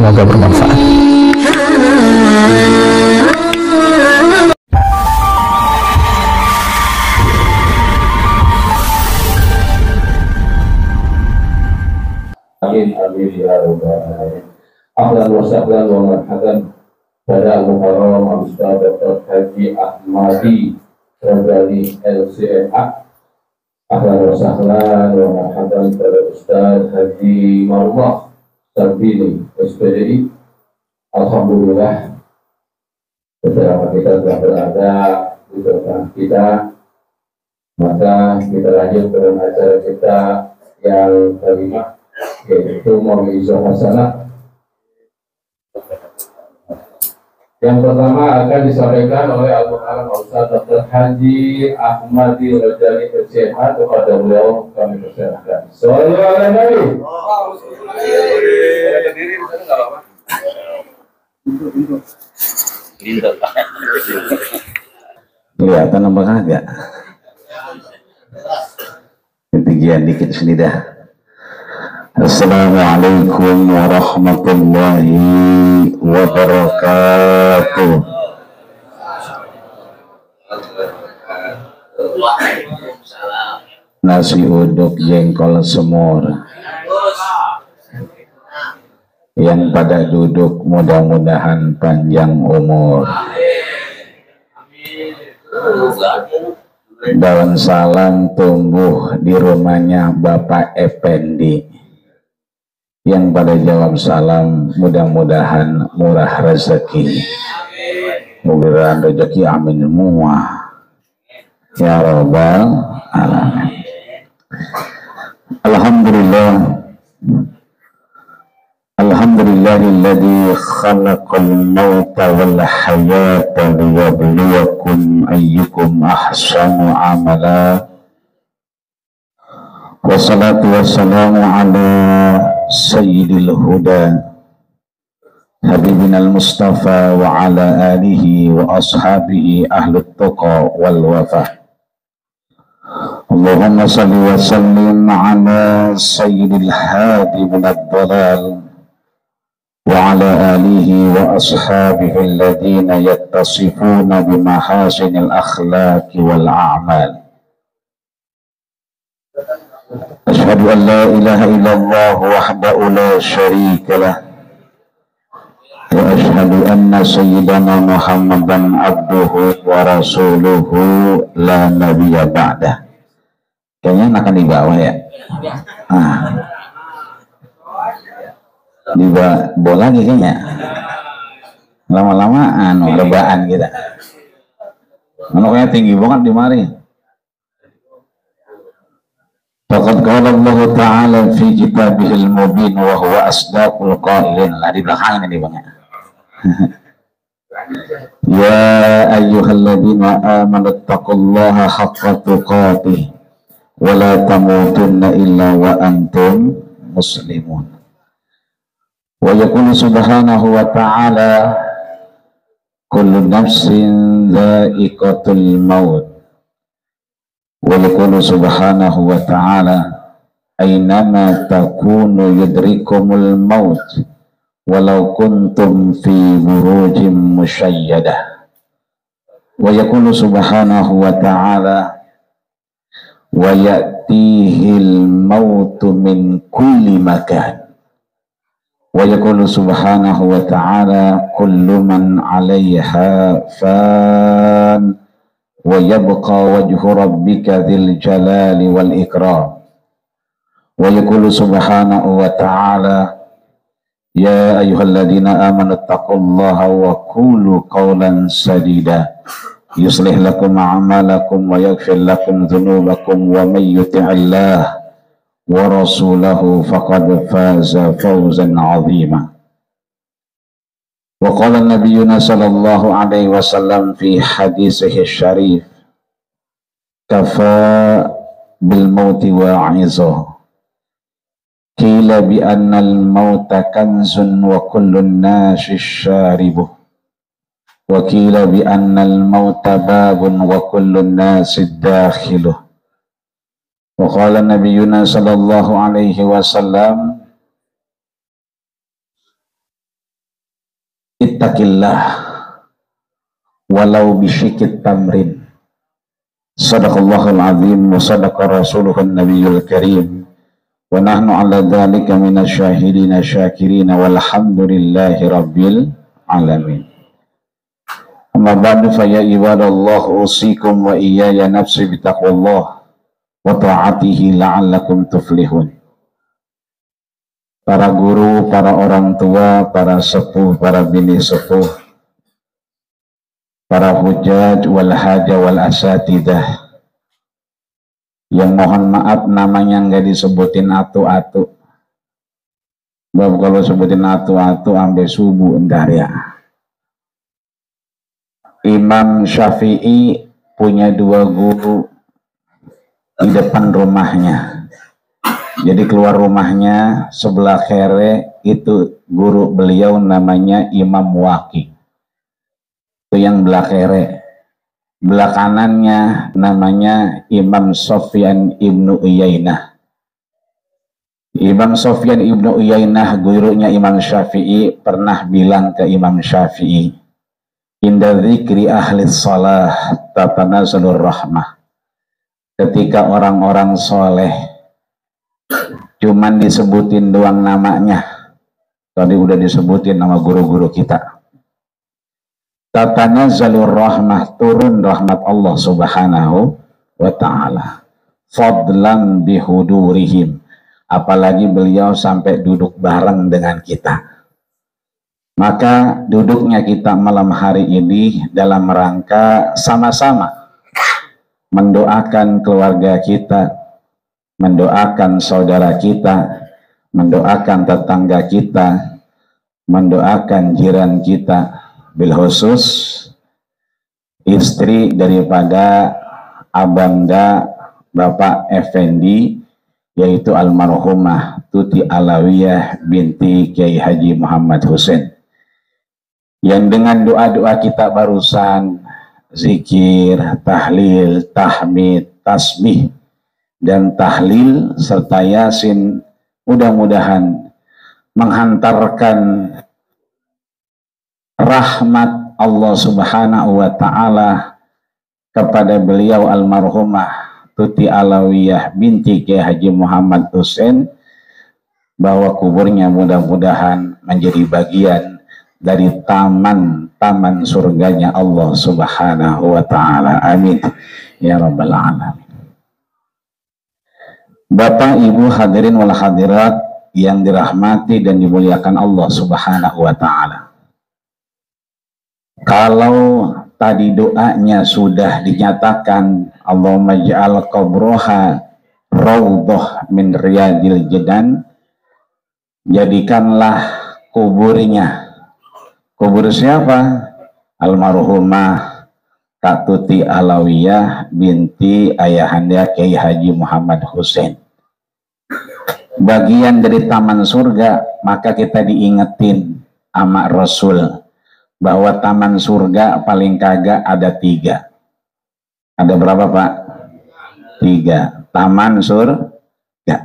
semoga bermanfaat. Amin amin ya rabbal alamin. Ahlan wa sahlan wa marhaban pada Muharram Ustaz Dr. Haji Ahmadi Radali LCMA. Ahlan wa sahlan wa marhaban pada Ustaz Haji Marwah Sarbini SPDI. Alhamdulillah bersama kita telah berada di tengah kita. Maka kita lanjut dengan acara kita yang kelima, yaitu Mau'izah Hasanah. Yang pertama akan disampaikan oleh Al-Mukarram Ustaz Dr. Haji Ahmadi Radali LCMA. Kepada beliau kami persilahkan. Shallallahu alaihi wasallam. Kelihatan apa kagak? Ketinggian dikit sini dah. Assalamualaikum warahmatullahi wabarakatuh. Nasi uduk jengkol semur. Yang pada duduk mudah-mudahan panjang umur. Daun salam tumbuh di rumahnya Bapak Effendi. Yang pada jawab salam mudah-mudahan murah rezeki. Mudah-mudahan rezeki amin semua. Ya Rabbal alamin. Alhamdulillah. Alhamdulillahilladzi khalaqal mauta wal hayata liyabluwakum ayyukum ahsanu amala. Wassalatu wassalamu ala sayyidil huda habibina al-mustafa wa ala alihi wa ashabihi ahlut tuqa wal wafa. Allahumma salli wa sallim ala sayyidil hadi minad dalal wa ala alihi wa ashabihi alladhina yattasifuna bimahasinil akhlaqi wal a'mal. Asyhadu an la ilaha illallah wahdahu la syarika lah wa asyhadu anna sayyidana Muhammadan abduhu wa rasuluhu la nabiyya ba'dah. Kayaknya akan dibawa ya. Dibawa lagi kayaknya. Lama-lama lebaan kita. Kayaknya tinggi banget di mari. Faqad qala Allah Ta'ala fi kitabihil mubin wa huwa asdaqul qailin. Lah di belakang ini Bang. Ya ayyuhalladzina amanu taqullaha haqqa tuqatih wa la tamutunna illa wa antum muslimun. Wa yaqulu subhanahu wa ta'ala kullu nafsin dha'iqatul maut. Wa yaqulu subhanahu wa ta'ala aynama takunu yudrikumul maut walau kuntum fi burujim musyayyadah. Wa yaqulu subhanahu wa ta'ala wa ya'tihil mautu min kulli makan. Wa yaqulu subhanahu wa ta'ala kullu man 'alayha fan wa yabqa wajhu rabbika dzil jalali wal ikram. Wa yaqulu subhanahu wa ta'ala ya ayyuhalladzina amanu taqullaha wa qulu qawlan sadida yuslih lakum a'malakum wa yaghfir lakum dhunubakum wa may yuti'illah wa rasulahu faqad faza fawzan 'azima. Wa qala nabiyyuna sallallahu alaihi wasallam fi hadisihi syarif kafa bil mauti wa'izuh. Qila bi anna al mauta kanzun wa kullun nasi syaribuh. Wa qila bi anna al mauta babun wa kullun nasi dakhiluh. Wa qala nabiyyuna sallallahu alaihi wasallam ittaqillah walau bisyikit tamrin. Sadaqallahul azim wa sadaqa rasuluhun nabiyul karim wa nahnu ala dhalika minasyahidina syakirina walhamdulillahi rabbil alamin. Amma ba'du fa ya ibadallah usikum wa iyaya nafsi bitaqwallah wa ta'atihi la'allakum tuflihun. Para guru, para orang tua, para sepuh, para bini sepuh, para hujaj wal haja wal asatidah, yang mohon maaf namanya nggak disebutin atu-atu. Sebab kalau sebutin atu-atu sampai subuh entar ya. Imam Syafi'i punya 2 guru di depan rumahnya. Jadi keluar rumahnya sebelah kere itu guru beliau namanya Imam Waqi. Itu yang belah kere. Belah kanannya namanya Imam Sufyan ibnu Uyainah. Imam Sufyan ibnu Uyainah gurunya Imam Syafi'i pernah bilang ke Imam Syafi'i, inda dzikri ahli shalah tatanazalur rahmah. Ketika orang-orang soleh cuman disebutin doang namanya, tadi udah disebutin nama guru-guru kita, tatanazalur rahmah, turun rahmat Allah subhanahu wa ta'ala, fadlan bihudurihim, apalagi beliau sampai duduk bareng dengan kita. Maka duduknya kita malam hari ini dalam rangka sama-sama mendoakan keluarga kita, mendoakan saudara kita, mendoakan tetangga kita, mendoakan jiran kita, bil khusus istri daripada Abanda Bapak Effendi, yaitu almarhumah Tuti Alawiyah binti Kiai Haji Muhammad Hussein, yang dengan doa-doa kita barusan, zikir, tahlil, tahmid, tasbih, dan tahlil serta yasin, mudah-mudahan menghantarkan rahmat Allah subhanahu wa ta'ala kepada beliau almarhumah Tuti Alawiyah binti Kiai Haji Muhammad Hussein, bahwa kuburnya mudah-mudahan menjadi bagian dari taman surganya Allah subhanahu wa ta'ala. Amin ya rabbal alamin. Bapak, Ibu, hadirin wal hadirat yang dirahmati dan dimuliakan Allah subhanahu wa ta'ala. Kalau tadi doanya sudah dinyatakan, Allahumma ja'al qabroha raudhah min riyadil jinan, jadikanlah kuburnya, kubur siapa? Almarhumah Kak Tuti Alawiyah binti ayahanda Kiai Haji Muhammad Hussein, bagian dari taman surga. Maka kita diingetin sama Rasul bahwa taman surga paling kagak ada 3. Ada berapa Pak? 3 taman surga.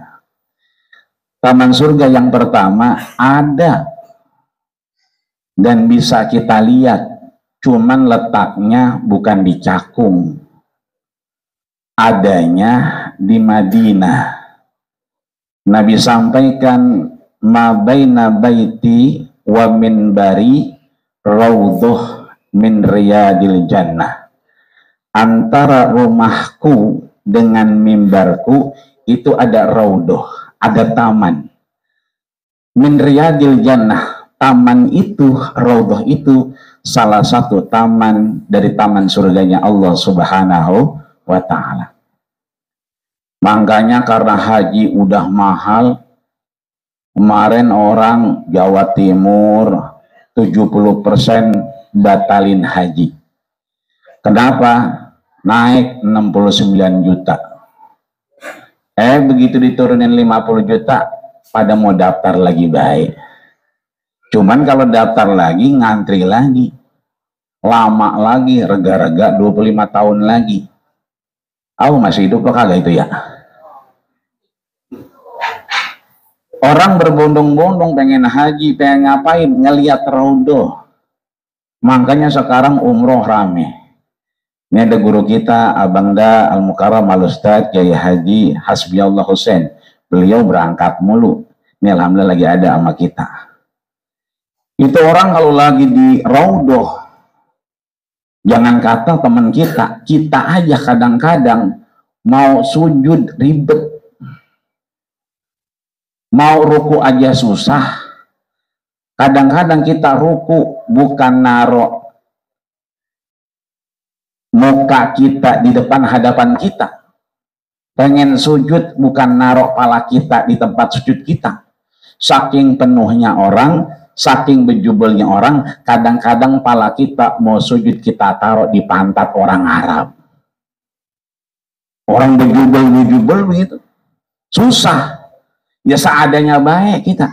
Taman surga yang pertama ada dan bisa kita lihat, cuman letaknya bukan di Cakung, adanya di Madinah. Nabi sampaikan, ma baina baiti wa minbari raudhah min riyadil jannah. Antara rumahku dengan mimbarku itu ada raudhah, ada taman. Min riyadil jannah, taman itu, raudhah itu salah satu taman dari taman surganya Allah subhanahu wa ta'ala. Makanya karena haji udah mahal, kemarin orang Jawa Timur 70% batalin haji. Kenapa? Naik 69 juta. Begitu diturunin 50 juta, pada mau daftar lagi baik. Cuman kalau daftar lagi, ngantri lagi. Lama lagi, rega-rega 25 tahun lagi. Masih hidup lo kagak itu ya? Orang berbondong-bondong pengen haji, pengen ngapain? Ngeliat raudhah. Makanya sekarang umroh rame. Ini ada guru kita, Abangda Al-Mukarram Al-Ustadz Kiai Haji Hasbiallah Hussein. Beliau berangkat mulu. Ini alhamdulillah lagi ada sama kita. Itu orang kalau lagi di Raudhoh, jangan kata teman kita, kita aja kadang-kadang mau sujud ribet, mau ruku aja susah. Kadang-kadang kita ruku bukan naruh muka kita di depan hadapan kita, pengen sujud bukan naruh pala kita di tempat sujud kita. Saking penuhnya orang, saking bejubelnya orang, kadang-kadang pala kita mau sujud kita taruh di pantat orang Arab. Orang bejubel-bejubel begitu, susah. Ya seadanya baik kita.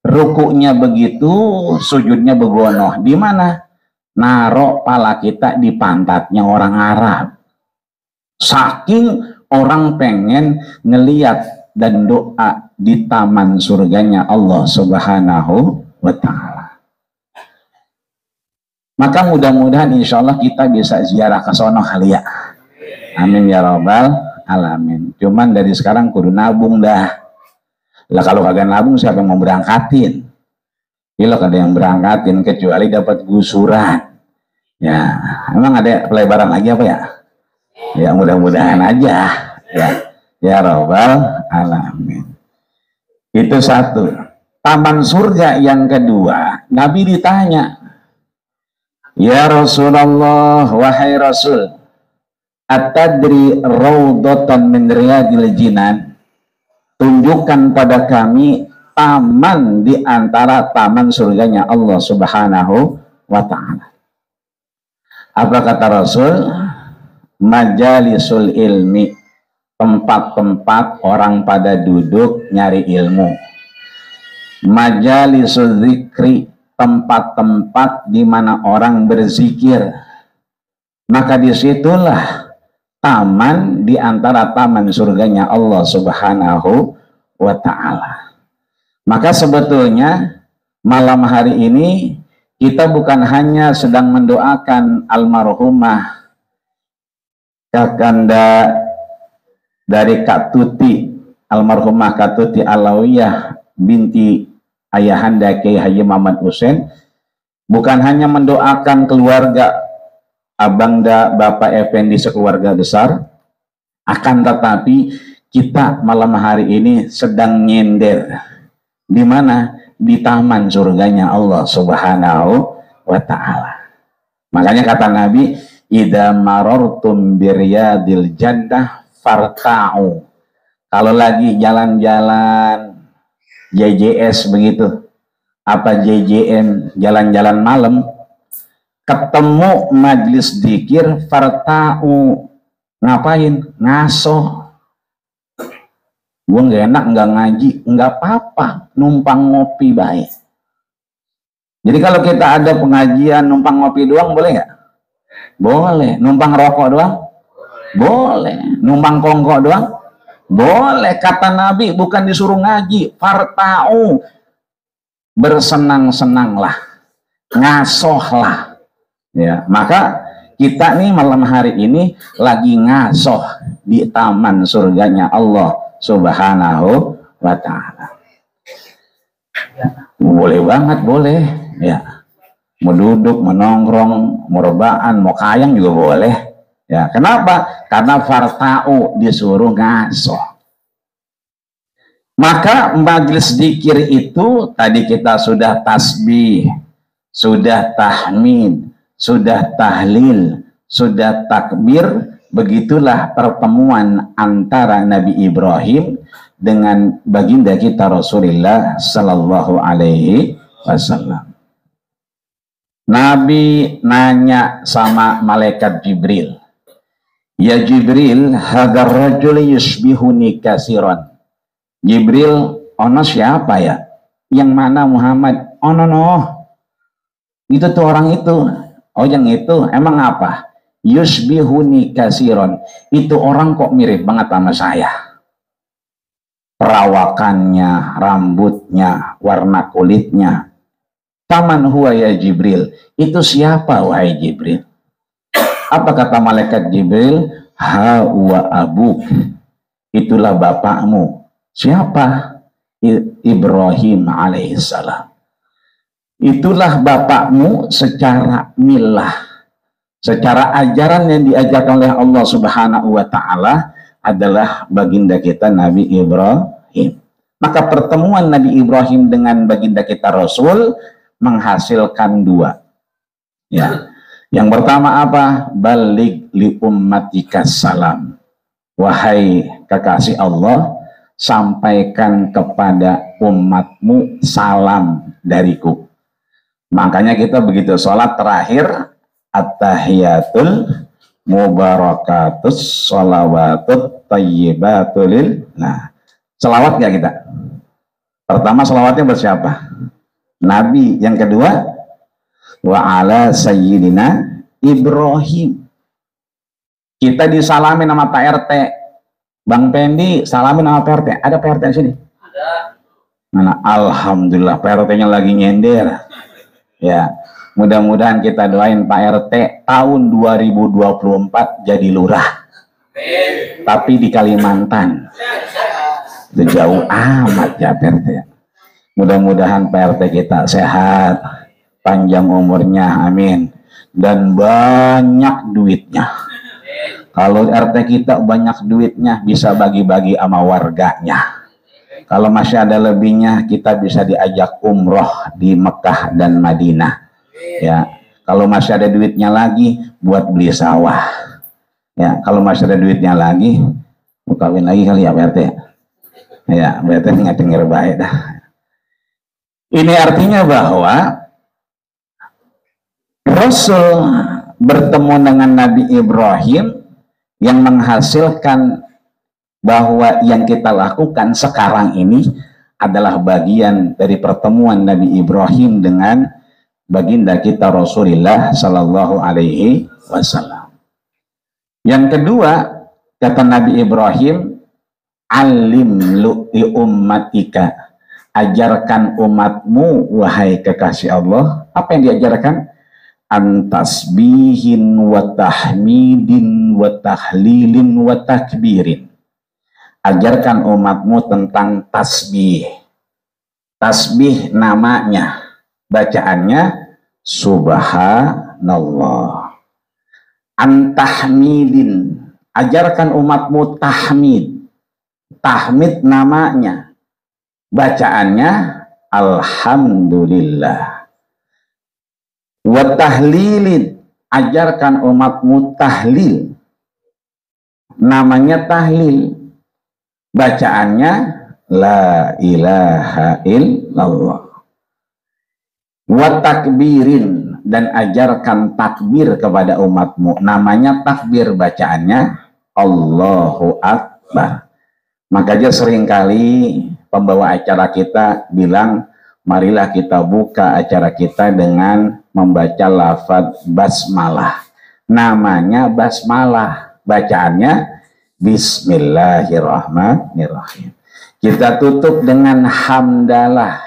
Rukunya begitu, sujudnya begonoh. Di mana? Naruh pala kita di pantatnya orang Arab. Saking orang pengen ngeliat dan doa di taman surganya Allah Subhanahu wa ta'ala. Maka mudah-mudahan insya Allah kita bisa ziarah ke sono kali ya. Amin ya rabbal alamin. Cuman dari sekarang kudu nabung dah. Lah kalau kagak nabung siapa yang mau berangkatin? Kalau ada yang berangkatin kecuali dapat gusuran. Ya, emang ada pelebaran lagi apa ya? Ya mudah-mudahan aja ya. Ya rabbal alamin. Itu satu. Taman surga yang kedua, Nabi ditanya, ya Rasulullah, wahai Rasul, atadri raudhatan min riyadil jinan, tunjukkan pada kami taman di antara taman surganya Allah Subhanahu wa ta'ala. Apa kata Rasul? Majalisul ilmi, tempat-tempat orang pada duduk nyari ilmu. Majalisul zikri, tempat-tempat di mana orang berzikir. Maka disitulah taman di antara taman surganya Allah Subhanahu wa ta'ala. Maka sebetulnya malam hari ini kita bukan hanya sedang mendoakan almarhumah kakanda dari Kak Tuti, almarhumah Kak Tuti Alawiyah binti ayahanda Kiai Haji Muhammad Hussein, bukan hanya mendoakan keluarga Abangda Bapak Effendi sekeluarga besar, akan tetapi kita malam hari ini sedang nyender di mana? Di taman surganya Allah Subhanahu wa ta'ala. Makanya kata Nabi, idza marartum biryadil jannah farta'u. Kalau lagi jalan-jalan JJS begitu, apa JJM, jalan-jalan malam, ketemu majlis dzikir, farta'u. Ngapain? Ngasoh. Gue nggak enak, nggak ngaji, nggak apa-apa, numpang ngopi baik. Jadi kalau kita ada pengajian numpang ngopi doang boleh nggak? Boleh. Numpang rokok doang? Boleh. Numpang kongkok doang? Boleh. Kata Nabi bukan disuruh ngaji, farta'u, bersenang-senanglah, ngasohlah. Ya, maka kita nih malam hari ini lagi ngasoh di taman surganya Allah Subhanahu wa ta'ala. Boleh banget, boleh ya. Mau duduk, mau nongkrong, mau rebahan, mau kayang juga boleh ya. Kenapa? Karena farta'u, disuruh ngasoh. Maka majelis zikir itu tadi kita sudah tasbih, sudah tahmid, sudah tahlil, sudah takbir. Begitulah pertemuan antara Nabi Ibrahim dengan baginda kita Rasulullah Sallallahu Alaihi Wasallam. Nabi nanya sama malaikat Jibril, ya Jibril, hadar rajul yusbihuni kasiron. Jibril, ono siapa ya? Yang mana Muhammad? Ono no, itu tuh orang itu. Oh yang itu, emang apa? Yusbihuni kasiron, itu orang kok mirip banget sama saya. Perawakannya, rambutnya, warna kulitnya, Faman huwa ya Jibril? Itu siapa wahai Jibril? Apa kata malaikat Jibril? Ha wa abuk. Itulah bapakmu. Siapa? Ibrahim alaihissalam. Itulah bapakmu secara milah, secara ajaran yang diajarkan oleh Allah Subhanahu wa taala adalah baginda kita Nabi Ibrahim. Maka pertemuan Nabi Ibrahim dengan baginda kita Rasul menghasilkan dua. Ya. Yang pertama apa? Balik li ummatika salam. Wahai kekasih Allah, sampaikan kepada umatmu salam dariku. Makanya kita begitu sholat terakhir, at-tahiyatul mubarakatus sholawatut tayyibatul. Nah, selawat gak kita? Pertama selawatnya bersiapa? Nabi. Yang kedua, wa ala sayyidina Ibrahim. Kita disalamin sama Pak RT. Bang Pendi salamin sama Pak RT. Ada Pak RT di sini? Ada. Mana? Alhamdulillah Pak RT-nya lagi nyender. Ya, mudah-mudahan kita doain Pak RT tahun 2024 jadi lurah. Tapi di Kalimantan. Itu jauh amat ya Pak RT. Mudah-mudahan Pak RT kita sehat, panjang umurnya, amin, dan banyak duitnya. Kalau RT kita banyak duitnya, bisa bagi-bagi sama warganya. Kalau masih ada lebihnya, kita bisa diajak umroh di Mekah dan Madinah. Ya, kalau masih ada duitnya lagi, buat beli sawah. Ya, kalau masih ada duitnya lagi, mau kawin lagi kali ya Pak RT. Ya, Pak RT nggak denger baik dah. Ini artinya bahwa Rasul bertemu dengan Nabi Ibrahim yang menghasilkan bahwa yang kita lakukan sekarang ini adalah bagian dari pertemuan Nabi Ibrahim dengan baginda kita Rasulullah Sallallahu Alaihi Wasallam. Yang kedua, kata Nabi Ibrahim, alim li ummatika, ajarkan umatmu wahai kekasih Allah. Apa yang diajarkan? Antasbihin wa tahmidin wa tahlilin wa takbirin. Ajarkan umatmu tentang tasbih. Tasbih namanya, bacaannya subhanallah. Antahmidin, ajarkan umatmu tahmid. Tahmid namanya, bacaannya alhamdulillah. Wa tahlilin, ajarkan umatmu tahlil. Namanya tahlil. Bacaannya la ilaha illallah. Wa takbirin, dan ajarkan takbir kepada umatmu. Namanya takbir, bacaannya Allahu Akbar. Makanya seringkali pembawa acara kita bilang, marilah kita buka acara kita dengan membaca lafaz basmalah. Namanya basmalah, bacaannya bismillahirrahmanirrahim. Kita tutup dengan hamdalah.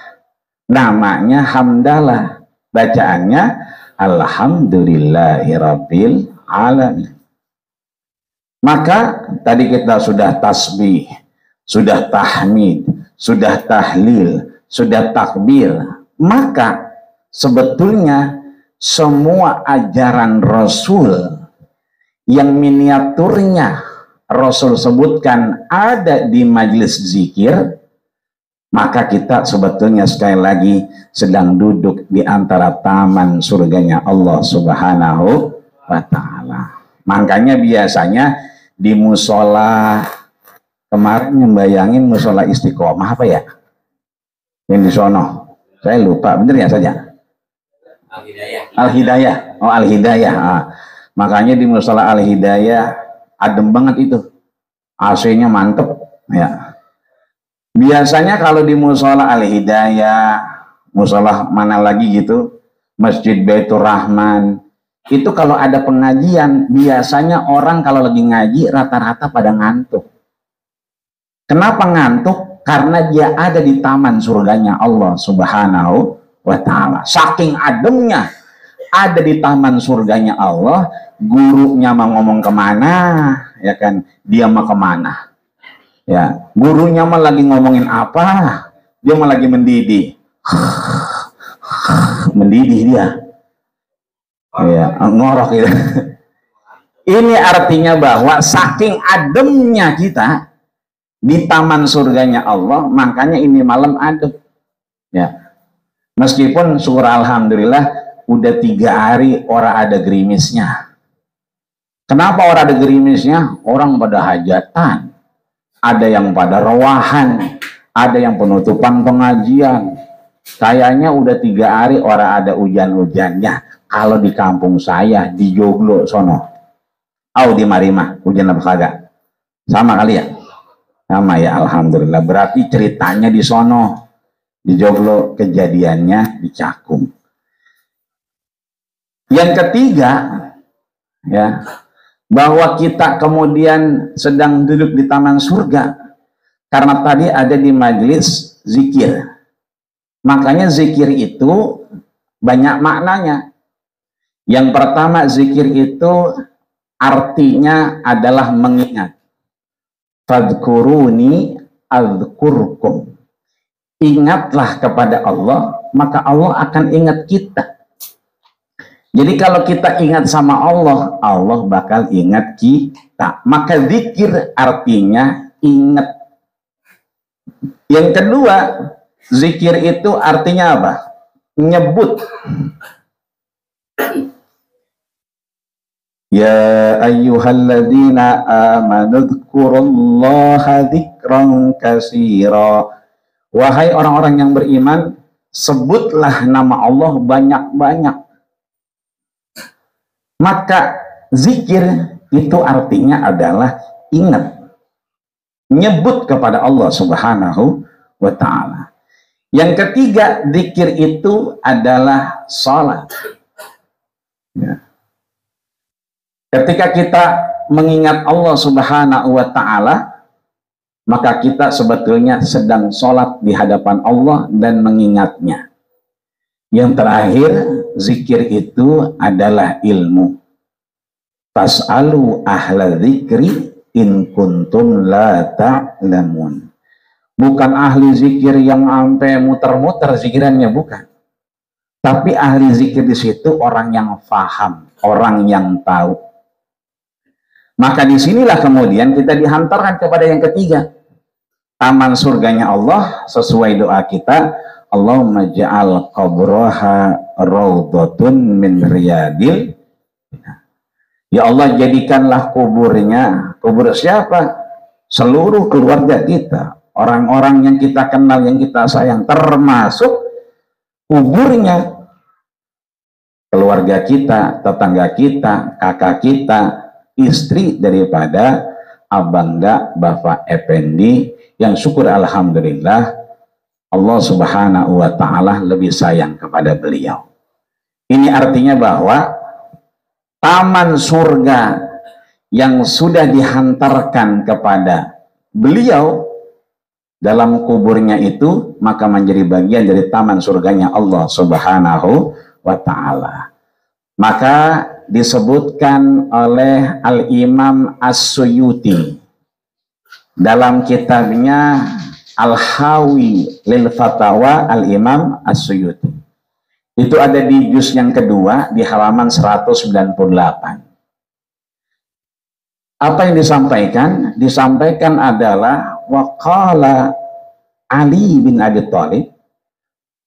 Namanya hamdalah, bacaannya alhamdulillahirabbil alamin. Maka tadi kita sudah tasbih, sudah tahmid, sudah tahlil, sudah takbir. Maka sebetulnya semua ajaran Rasul yang miniaturnya Rasul sebutkan ada di majelis zikir, maka kita sebetulnya sekali lagi sedang duduk di antara taman surganya Allah Subhanahu wa ta'ala. Makanya biasanya di musola, kemarin membayangin musola Istiqomah apa ya? Yang di sono, saya lupa, bener ya saja? Al-Hidayah. Oh, Al-Hidayah. Makanya di musola Al-Hidayah adem banget itu, AC-nya mantep ya. Biasanya kalau di musola Al-Hidayah, musola mana lagi gitu, Masjid Baitur Rahman, itu kalau ada pengajian, biasanya orang kalau lagi ngaji rata-rata pada ngantuk. Kenapa ngantuk? Karena dia ada di taman surganya Allah Subhanahu wa ta'ala. Saking ademnya ada di taman surganya Allah, gurunya mau ngomong kemana, ya kan, dia mau kemana, ya, gurunya mah lagi ngomongin apa, dia mah lagi mendidih, mendidih dia, ya, ngorok gitu. Ini artinya bahwa saking ademnya kita di taman surganya Allah, makanya ini malam adem, ya. Meskipun syukur alhamdulillah udah 3 hari orang ada gerimisnya. Kenapa orang ada gerimisnya? Orang pada hajatan, ada yang pada rawahan, ada yang penutupan pengajian. Kayaknya udah 3 hari orang ada hujan-hujannya. Kalau di kampung saya di Joglo sono, di Marimah hujan apa kagak? Sama kali ya? Sama ya, alhamdulillah. Berarti ceritanya di sono, di Joglo, kejadiannya di Cakung. Yang ketiga, ya, bahwa kita kemudian sedang duduk di taman surga karena tadi ada di majelis zikir. Makanya zikir itu banyak maknanya. Yang pertama, zikir itu artinya adalah mengingat. Fadkuruni adzkurkum. Ingatlah kepada Allah, maka Allah akan ingat kita. Jadi kalau kita ingat sama Allah, Allah bakal ingat kita. Maka zikir artinya ingat. Yang kedua, zikir itu artinya apa? Nyebut. Ya ayyuhalladzina amanu dzkurullaha dzikran katsira. Wahai orang-orang yang beriman, sebutlah nama Allah banyak-banyak. Maka zikir itu artinya adalah ingat, nyebut kepada Allah Subhanahu wa ta'ala. Yang ketiga, zikir itu adalah salat. Ya. Ketika kita mengingat Allah Subhanahu wa ta'ala, maka kita sebetulnya sedang sholat di hadapan Allah dan mengingatnya. Yang terakhir, zikir itu adalah ilmu. Fas'alu ahla zikri in kuntum la ta'lamun. Bukan ahli zikir yang sampai muter-muter zikirannya, bukan. Tapi ahli zikir di situ orang yang faham, orang yang tahu. Maka disinilah kemudian kita dihantarkan kepada yang ketiga. Taman surganya Allah sesuai doa kita. Allahumma ja'al qabraha raudhatun min riyadil. Ya Allah, jadikanlah kuburnya, kubur siapa? Seluruh keluarga kita, orang-orang yang kita kenal, yang kita sayang, termasuk kuburnya keluarga kita, tetangga kita, kakak kita, istri daripada abangga Bapak Effendi, yang syukur alhamdulillah Allah Subhanahu wa ta'ala lebih sayang kepada beliau. Ini artinya bahwa taman surga yang sudah dihantarkan kepada beliau dalam kuburnya itu, maka menjadi bagian dari taman surganya Allah Subhanahu wa ta'ala. Maka disebutkan oleh Al-Imam As-Suyuti dalam kitabnya Al-Hawi lil Fatawa Al-Imam As-Suyuti. Itu ada di juz yang kedua di halaman 198. Apa yang disampaikan? Disampaikan adalah waqala Ali bin Abi Thalib,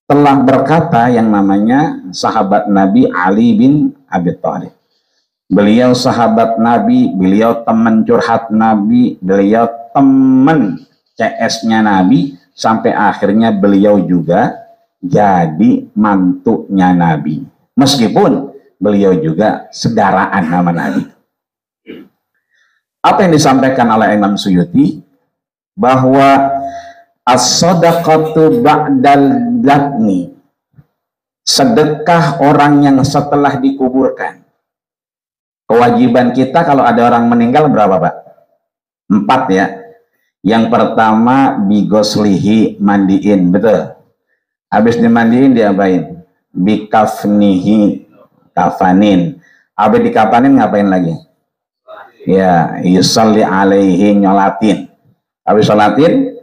telah berkata yang namanya sahabat Nabi Ali bin Abi Thalib. Beliau sahabat Nabi, beliau teman curhat Nabi, beliau teman CS-nya Nabi, sampai akhirnya beliau juga jadi mantunya Nabi. Meskipun beliau juga saudaraan nama Nabi. Apa yang disampaikan oleh Imam Suyuti? Bahwa as-sadaqatu ba'dal dafni, sedekah orang yang setelah dikuburkan. Kewajiban kita kalau ada orang meninggal berapa, Pak? 4 ya. Yang pertama bigoslihi, mandiin, betul. Habis dimandiin diapain? Bikafnihi, kafanin. Habis dikafanin ngapain lagi? Ya, yusalli alaihi, nyolatin. Habis sholatin,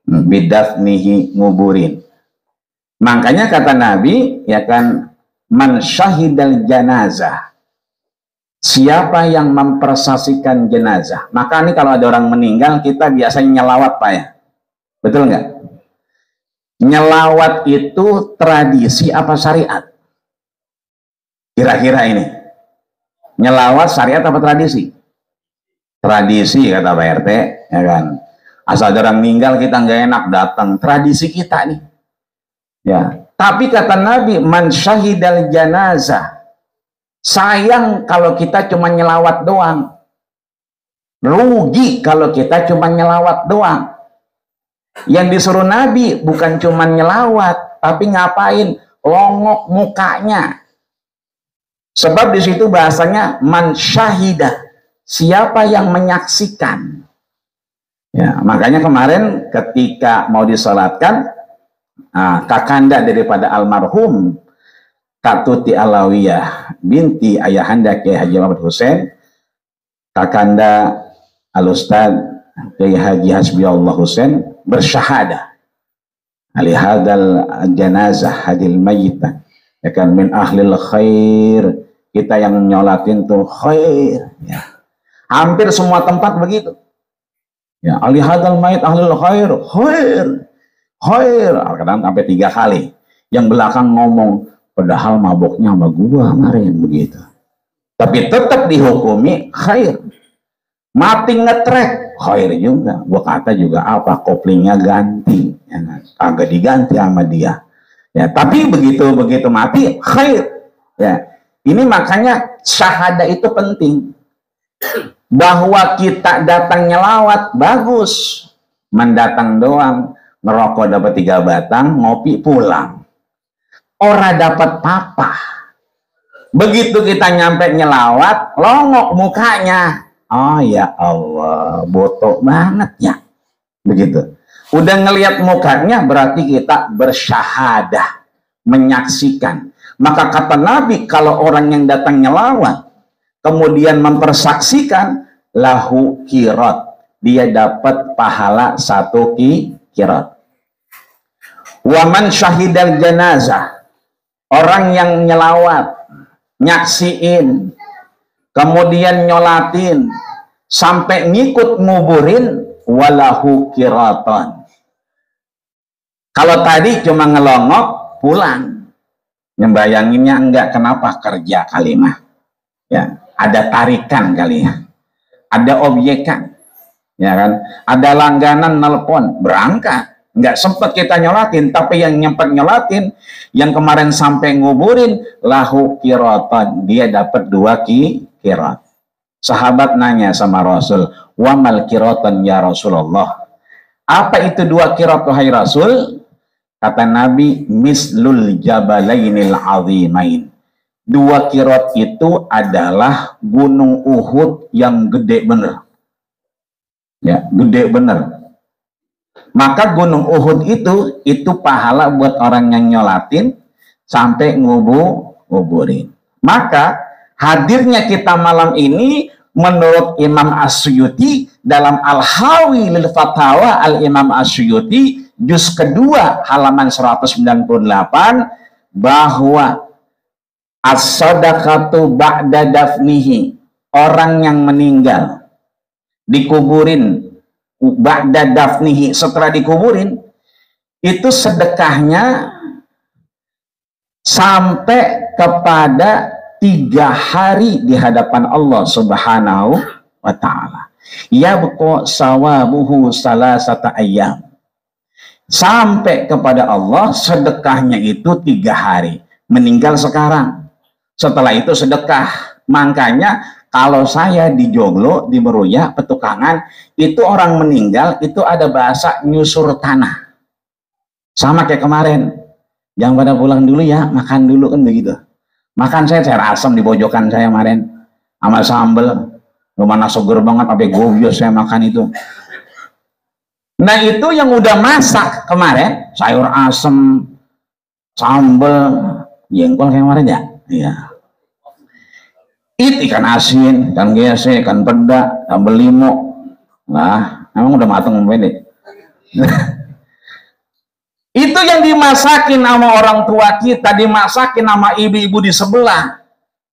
bidafnihi, nguburin. Makanya kata Nabi, ya kan, man syahidal janazah, siapa yang mempersaksikan jenazah. Maka ini kalau ada orang meninggal, kita biasanya nyelawat, Pak, ya. Betul nggak? Nyelawat itu tradisi apa syariat? Kira-kira ini. Nyelawat syariat apa tradisi? Tradisi, kata Pak RT, ya kan. Asal ada orang meninggal kita nggak enak datang. Tradisi kita nih. Ya. Tapi kata Nabi, man syahidal janazah. Sayang kalau kita cuma nyelawat doang. Rugi kalau kita cuma nyelawat doang. Yang disuruh Nabi bukan cuma nyelawat, tapi ngapain? Longok mukanya. Sebab di situ bahasanya man syahidah, siapa yang menyaksikan. Ya, makanya kemarin ketika mau disolatkan, kakanda daripada almarhum Katuti Alawiyah binti ayahanda Kiai Haji Muhammad Hussein, kakanda Al-Ustad Kiai Haji Hasbiullah Hussein bersyahadah alihadal janazah hadil mayyitah, ya kan, min ahlil khair, kita yang nyolatin tuh khair, ya. Hampir semua tempat begitu, ya, alihadal mayyit ahlil khair, khair, khair, kadang sampai 3 kali. Yang belakang ngomong, padahal maboknya sama gua kemarin, begitu, tapi tetap dihukumi khair. Mati ngetrek khair juga, gua kata juga apa, koplingnya ganti, ya, agak diganti sama dia, ya, tapi begitu mati khair, ya. Ini makanya syahadah itu penting. Bahwa kita datang nyelawat bagus, mendatang doang, ngerokok dapat 3 batang, ngopi pulang, ora dapat apa. Begitu kita nyampe nyelawat, longok mukanya. Oh ya Allah, botok banget ya. Begitu. Udah ngelihat mukanya berarti kita bersyahadah, menyaksikan. Maka kata Nabi, kalau orang yang datang nyelawat kemudian mempersaksikan, lahu kirat, dia dapat pahala 1 kirat. Waman syahidal janazah, orang yang nyelawat, nyaksiin, kemudian nyolatin, sampai ngikut nguburin, walahu kiratan. Kalau tadi cuma ngelongok, pulang. Ngebayanginnya enggak, kenapa? Kerja kali mah. Ya, ada tarikan kali ya. Ada obyekan. Ya kan? Ada langganan nelpon, berangkat. Enggak sempat kita nyolatin, tapi yang nyempet nyolatin, yang kemarin sampai nguburin, lahu kiratan, dia dapat 2 kirat. Sahabat nanya sama Rasul, wamal kiratan ya Rasulullah, apa itu 2 kirat wahai Rasul? Kata Nabi, mislul jabalainil azimain, 2 kirat itu adalah gunung Uhud yang gede bener, ya, gede bener. Maka gunung Uhud itu pahala buat orang yang nyolatin sampai nguburin. Maka hadirnya kita malam ini menurut Imam As-Suyuti dalam Al-Hawi lil Fatawa Al-Imam As-Suyuti juz kedua halaman 198, bahwa as-sadaqatu ba'da dafnihi, orang yang meninggal dikuburin ba'da dafnihi, setelah dikuburin, itu sedekahnya sampai kepada 3 hari di hadapan Allah Subhanahu wa ta'ala. Yabqa sawabuhu salasata ayyam, sampai kepada Allah sedekahnya itu 3 hari. Meninggal sekarang, setelah itu sedekah. Makanya kalau saya di Joglo, di Meruya, Petukangan, itu orang meninggal, itu ada bahasa nyusur tanah. Sama kayak kemarin. Yang pada pulang dulu ya, makan dulu, kan begitu. Makan saya asam di pojokan saya kemarin. Sama sambel. Mana seger banget, sampai gobios saya makan itu. Nah itu yang udah masak kemarin, sayur asem, sambal jengkol kayak kemarin ya. Iya. Ikan asin, ikan gese, ikan peda, sambal limo. Nah, emang udah mateng ini. Itu yang dimasakin sama orang tua kita, dimasakin sama ibu-ibu di sebelah.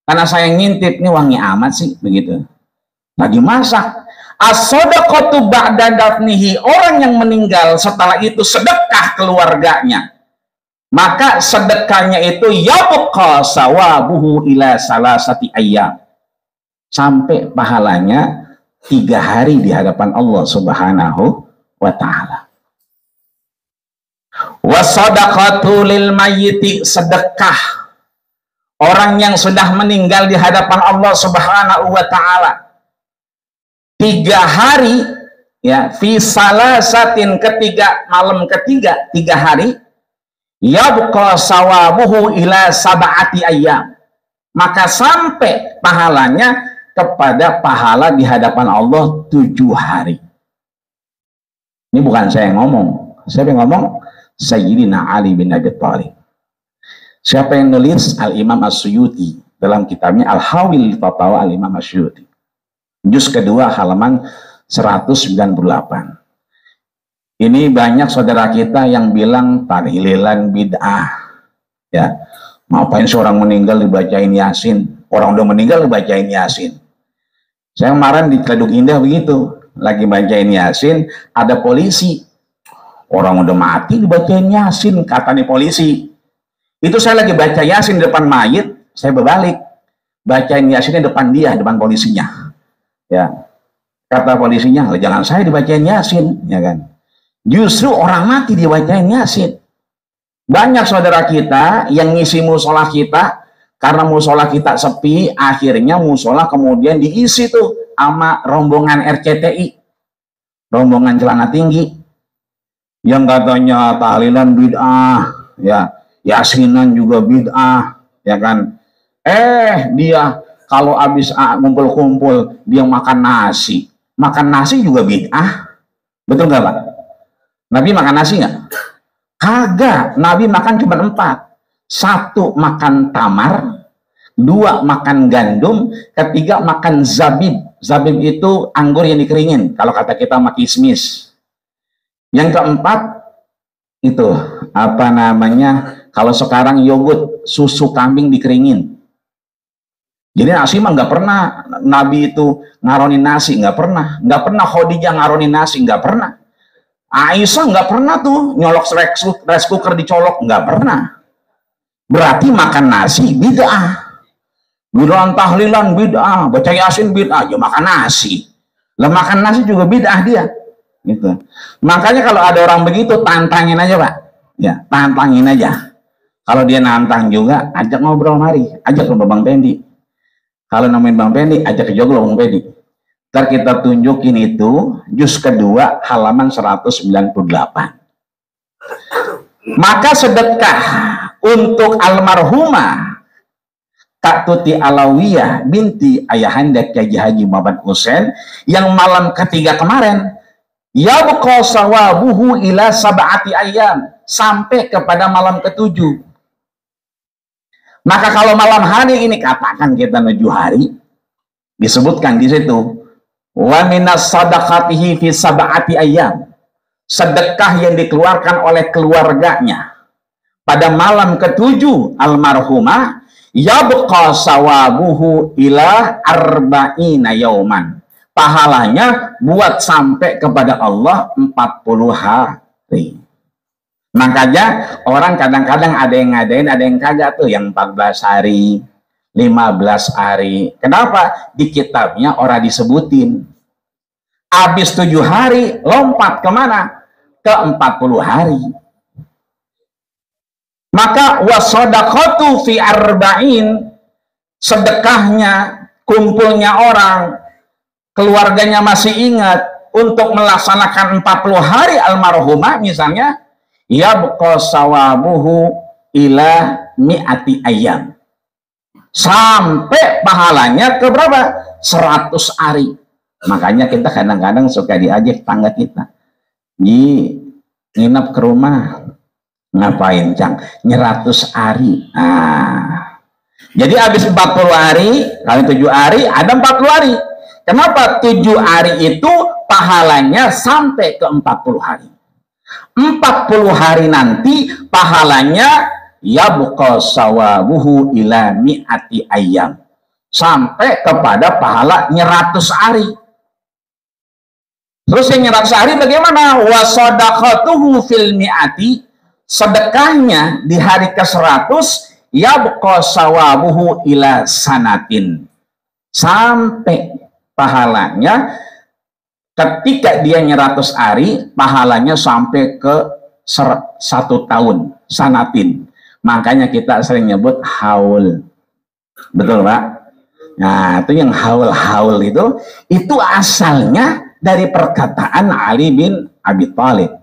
Karena saya ngintip, ini wangi amat sih, begitu. Lagi masak. As-shadaqatu ba'da dafnihi, orang yang meninggal setelah itu sedekah keluarganya. Maka sedekahnya itu yabqa sawabuhu ila salasati ayyam. Sampai pahalanya 3 hari di hadapan Allah Subhanahu wa ta'ala. Wasadaqatu lil mayyiti, sedekah orang yang sudah meninggal di hadapan Allah Subhanahu wa ta'ala 3 hari, ya, fi salasatin, ketiga malam ketiga, 3 hari, yabqa sawabuhu ila sab'ati ayyam, maka sampai pahalanya kepada pahala di hadapan Allah 7 hari. Ini bukan saya yang ngomong. Siapa yang ngomong? Sayyidina Ali bin Abi Thalib. Siapa yang nulis? Al-Imam As-Suyuti dalam kitabnya Al-Hawil Fatawa Al-Imam As-Suyuti. Juz kedua halaman 198. Ini banyak saudara kita yang bilang tahlilan bid'ah. Ya, ngapain seorang meninggal dibacain Yasin? Orang udah meninggal dibacain Yasin. Saya kemarin di Kleduk Indah begitu, lagi bacain Yasin, ada polisi. Orang udah mati dibacain Yasin, kata nih polisi. Itu saya lagi baca Yasin di depan mayit, saya berbalik. Bacain Yasin di depan dia, depan polisinya. Ya. Kata polisinya, jangan saya dibacain Yasin, ya kan. Justru orang mati dibacain Yasin. Banyak saudara kita yang ngisi musola kita, karena musola kita sepi, akhirnya musola kemudian diisi tuh sama rombongan RCTI, rombongan celana tinggi, yang katanya tahlilan bid'ah, ya, yasinan juga bid'ah, ya kan. Dia kalau habis kumpul-kumpul dia makan nasi juga bid'ah, betul nggak Pak? Nabi makan nasi nggak? Kagak, Nabi makan cuma 4. 1 makan tamar, 2 makan gandum, 3 makan zabib. Zabib itu anggur yang dikeringin, kalau kata kita sama kismis. Yang keempat itu apa namanya? Kalau sekarang yogurt, susu kambing dikeringin. Jadi nasi mah nggak pernah Nabi itu ngaronin nasi, nggak pernah Khadijah ngaronin nasi, nggak pernah. Aisyah nggak pernah tuh nyolok rice cooker dicolok, nggak pernah. Berarti makan nasi bid'ah. Bilang tahlilan bid'ah, baca Yasin bid'ah, ya makan nasi. Lah makan nasi juga bid'ah dia. Gitu. Makanya kalau ada orang begitu tantangin aja Pak. Ya, tantangin aja. Kalau dia nantang juga, ajak ngobrol mari, ajak ke Bang Pendi. Kalau namanya Bang Pendi, ajak ke Joglo Bang Pendi. Ntar kita tunjukin itu juz kedua halaman 198. Maka sedekah untuk almarhumah Kak Tuti Alawiyah binti Ayahanda Kiai Haji Muhammad Husain yang malam ketiga kemarin, yabqa sawabuhu ila sab'ati ayyam, sampai kepada malam ke-7. Maka kalau malam hari ini katakan kita 7 hari, disebutkan di situ wa minas sadaqatihi fi sab'ati ayyam, sedekah yang dikeluarkan oleh keluarganya pada malam ke-7 almarhumah, yabqa sawabuhu ila arba'ina yauman, pahalanya buat sampai kepada Allah 40 hari. Makanya orang kadang-kadang ada yang ngadain, ada yang kagak tuh, yang 14 hari, 15 hari. Kenapa? Di kitabnya orang disebutin. Habis 7 hari, lompat kemana? Ke 40 hari. Maka wasadaqatu fi arba'in, sedekahnya, kumpulnya orang, keluarganya masih ingat untuk melaksanakan 40 hari almarhumah misalnya, yabqa sawabuhu ila mi'ati ayyam, sampai pahalanya ke berapa? 100 hari. Makanya kita kadang-kadang suka diajak tangga kita, nginap ke rumah Ngapain, Cang? 100 hari. Nah, jadi habis 40 hari, kali 7 hari, ada 40 hari. Kenapa 7 hari itu pahalanya sampai ke 40 hari? 40 hari nanti pahalanya yabqa sawabuhu ila mi'ati ayyam. Sampai kepada pahala 100 hari. Terus yang 100 hari bagaimana? Wa shadaqatuhu fil mi'ati, sedekahnya di hari ke-100 yabqa sawabuhu ila sanatin, sampai pahalanya ketika dia 100 hari pahalanya sampai ke 1 tahun, sanatin. Makanya kita sering nyebut haul, betul Pak? Nah, itu yang haul itu asalnya dari perkataan Ali bin Abi Thalib,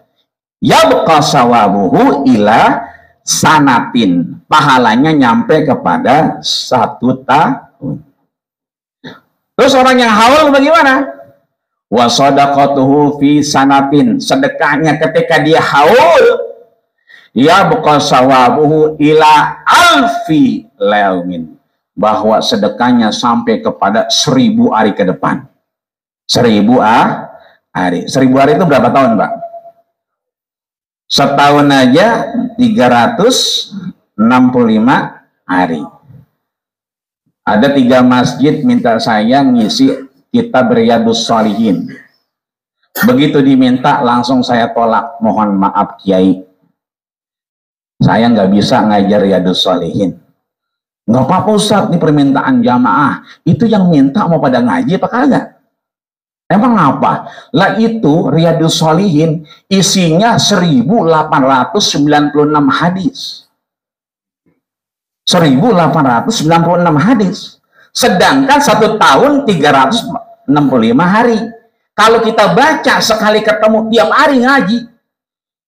yabqa sawabuhu ila sanatin, pahalanya nyampe kepada 1 tahun. Terus orang yang haul bagaimana? Wa shadaqatuhu fi sanatin, sedekahnya ketika dia haul yabqa sawabuhu ila alfi laumin, bahwa sedekahnya sampai kepada 1000 hari ke depan. 1000 hari. 1000 hari itu berapa tahun, Pak? Setahun aja 365 hari. Ada 3 masjid minta saya ngisi kitab Riyadhus Shalihin. Begitu diminta langsung saya tolak. Mohon maaf Kiai, saya nggak bisa ngajar Riyadhus Shalihin. Nggak apa-apa Ustaz, ini permintaan jamaah. Itu yang minta mau pada ngaji apa kagak? Emang apa? Lah itu Riyadhus Shalihin isinya 1896 hadis. 1896 hadis. Sedangkan 1 tahun 365 hari. Kalau kita baca sekali ketemu tiap hari ngaji,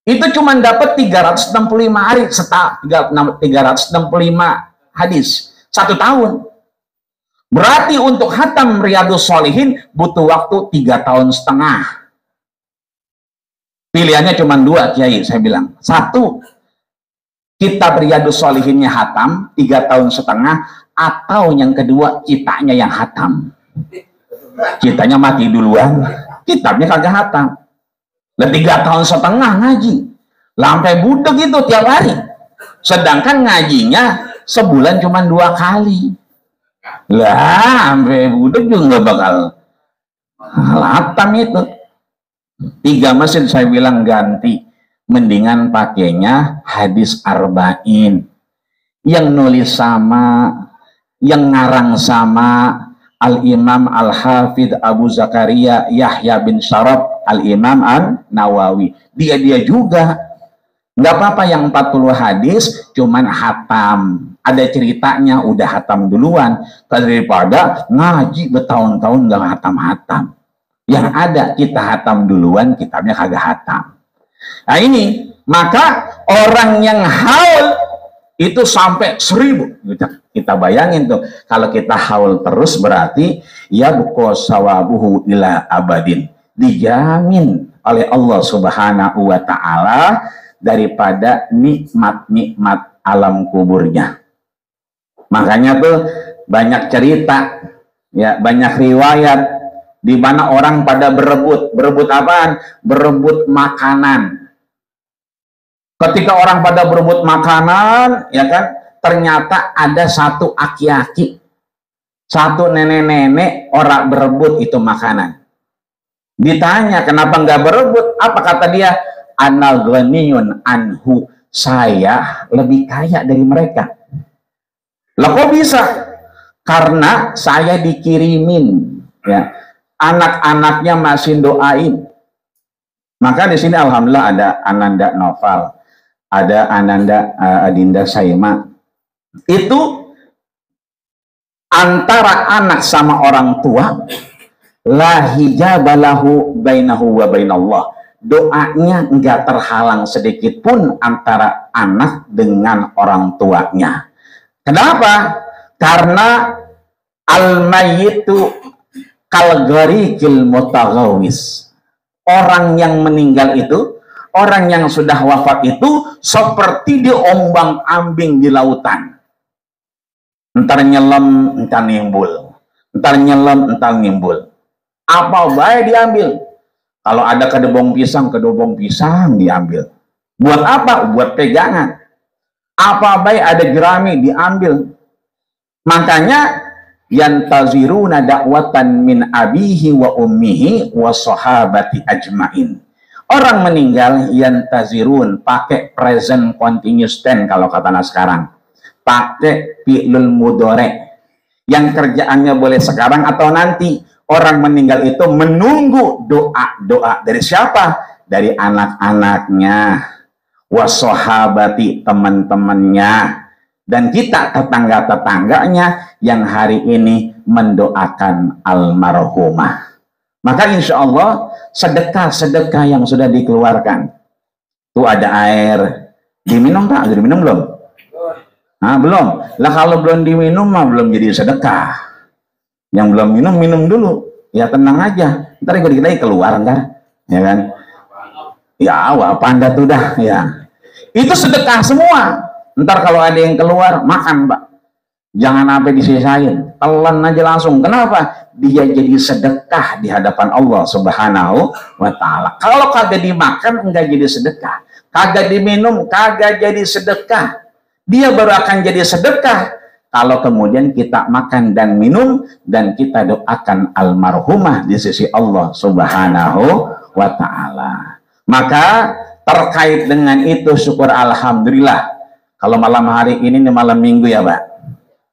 itu cuma dapat 365 hari, 365 hadis 1 tahun. Berarti untuk khatam Riyadhus Shalihin butuh waktu 3,5 tahun. Pilihannya cuma 2 Kiai, saya bilang. 1, kitab Riyadhus Shalihinnya khatam 3,5 tahun, atau yang kedua kitanya yang khatam. Kitanya mati duluan, kitabnya kagak khatam. Lah 3,5 tahun ngaji, sampai budek itu tiap hari. Sedangkan ngajinya sebulan cuma 2 kali. Lah sampai budek juga nggak bakal khatam itu. 3 masjid saya bilang ganti, mendingan pakainya hadis arba'in, yang nulis sama, yang ngarang sama Al-Imam Al-Hafidh Abu Zakaria Yahya bin Syaraf Al-Imam An-Nawawi. Dia juga. Nggak apa-apa yang 40 hadis cuman hatam. Ada ceritanya udah hatam duluan. Daripada ngaji bertahun-tahun nggak hatam-hatam. Yang ada kita hatam duluan, kitabnya kagak hatam. Nah ini, maka orang yang haul itu sampai 1000. Kita bayangin tuh, kalau kita haul terus berarti yabqa sawabuhu ila abadin, dijamin oleh Allah Subhanahu wa taala daripada nikmat-nikmat alam kuburnya. Makanya tuh banyak cerita, ya, banyak riwayat di mana orang pada berebut apaan? Berebut makanan. Ketika orang pada berebut makanan, ya kan, ternyata ada satu aki-aki, satu nenek-nenek orang berebut itu makanan. Ditanya kenapa nggak berebut? Apa kata dia? Ana ghaniyun anhu, saya lebih kaya dari mereka. Lah kok bisa? Karena saya dikirimin, ya, anak-anaknya masih doain. Maka di sini alhamdulillah ada Ananda Noval, ada Ananda Adinda Saima. Itu antara anak sama orang tua, la hijabalahu bainahu wa bainallah. Doanya enggak terhalang sedikit pun antara anak dengan orang tuanya. Kenapa? Karena al-mayyitu kal gharikil mutaghawis. Orang yang meninggal itu orang yang sudah wafat itu seperti diombang-ambing di lautan. Entar nyelam, entar nimbul. Entar nyelam, entar nimbul. Apa baik diambil? Kalau ada kedobong pisang diambil. Buat apa? Buat pegangan. Apa baik ada jerami diambil. Makanya yantaziruna da'watan min abihi wa ummihi wa sahabati ajmain. Orang meninggal yantazirun pakai present continuous tense kalau katanya sekarang. Pakai fi'lul mudhari. Yang kerjaannya boleh sekarang atau nanti. Orang meninggal itu menunggu doa-doa dari siapa? Dari anak-anaknya, wasohabati teman-temannya, dan kita tetangga-tetangganya yang hari ini mendoakan almarhumah. Maka insya Allah sedekah-sedekah yang sudah dikeluarkan. Tuh ada air, diminum tak? Diminum belum? Nah, belum. Lah kalau belum diminum mah belum jadi sedekah. Yang belum minum dulu, ya tenang aja. Ntar ikut lagi keluar ntar, ya kan? Ya apa anda tuh dah, ya. Itu sedekah semua. Ntar kalau ada yang keluar makan, Pak. Jangan sampai disisain, telan aja langsung. Kenapa? Dia jadi sedekah di hadapan Allah Subhanahu wa Ta'ala. Kalau kagak dimakan, enggak jadi sedekah. Kagak diminum, kagak jadi sedekah. Dia baru akan jadi sedekah kalau kemudian kita makan dan minum dan kita doakan almarhumah di sisi Allah Subhanahu wa Ta'ala. Maka terkait dengan itu syukur alhamdulillah. Kalau malam hari ini malam minggu ya Pak.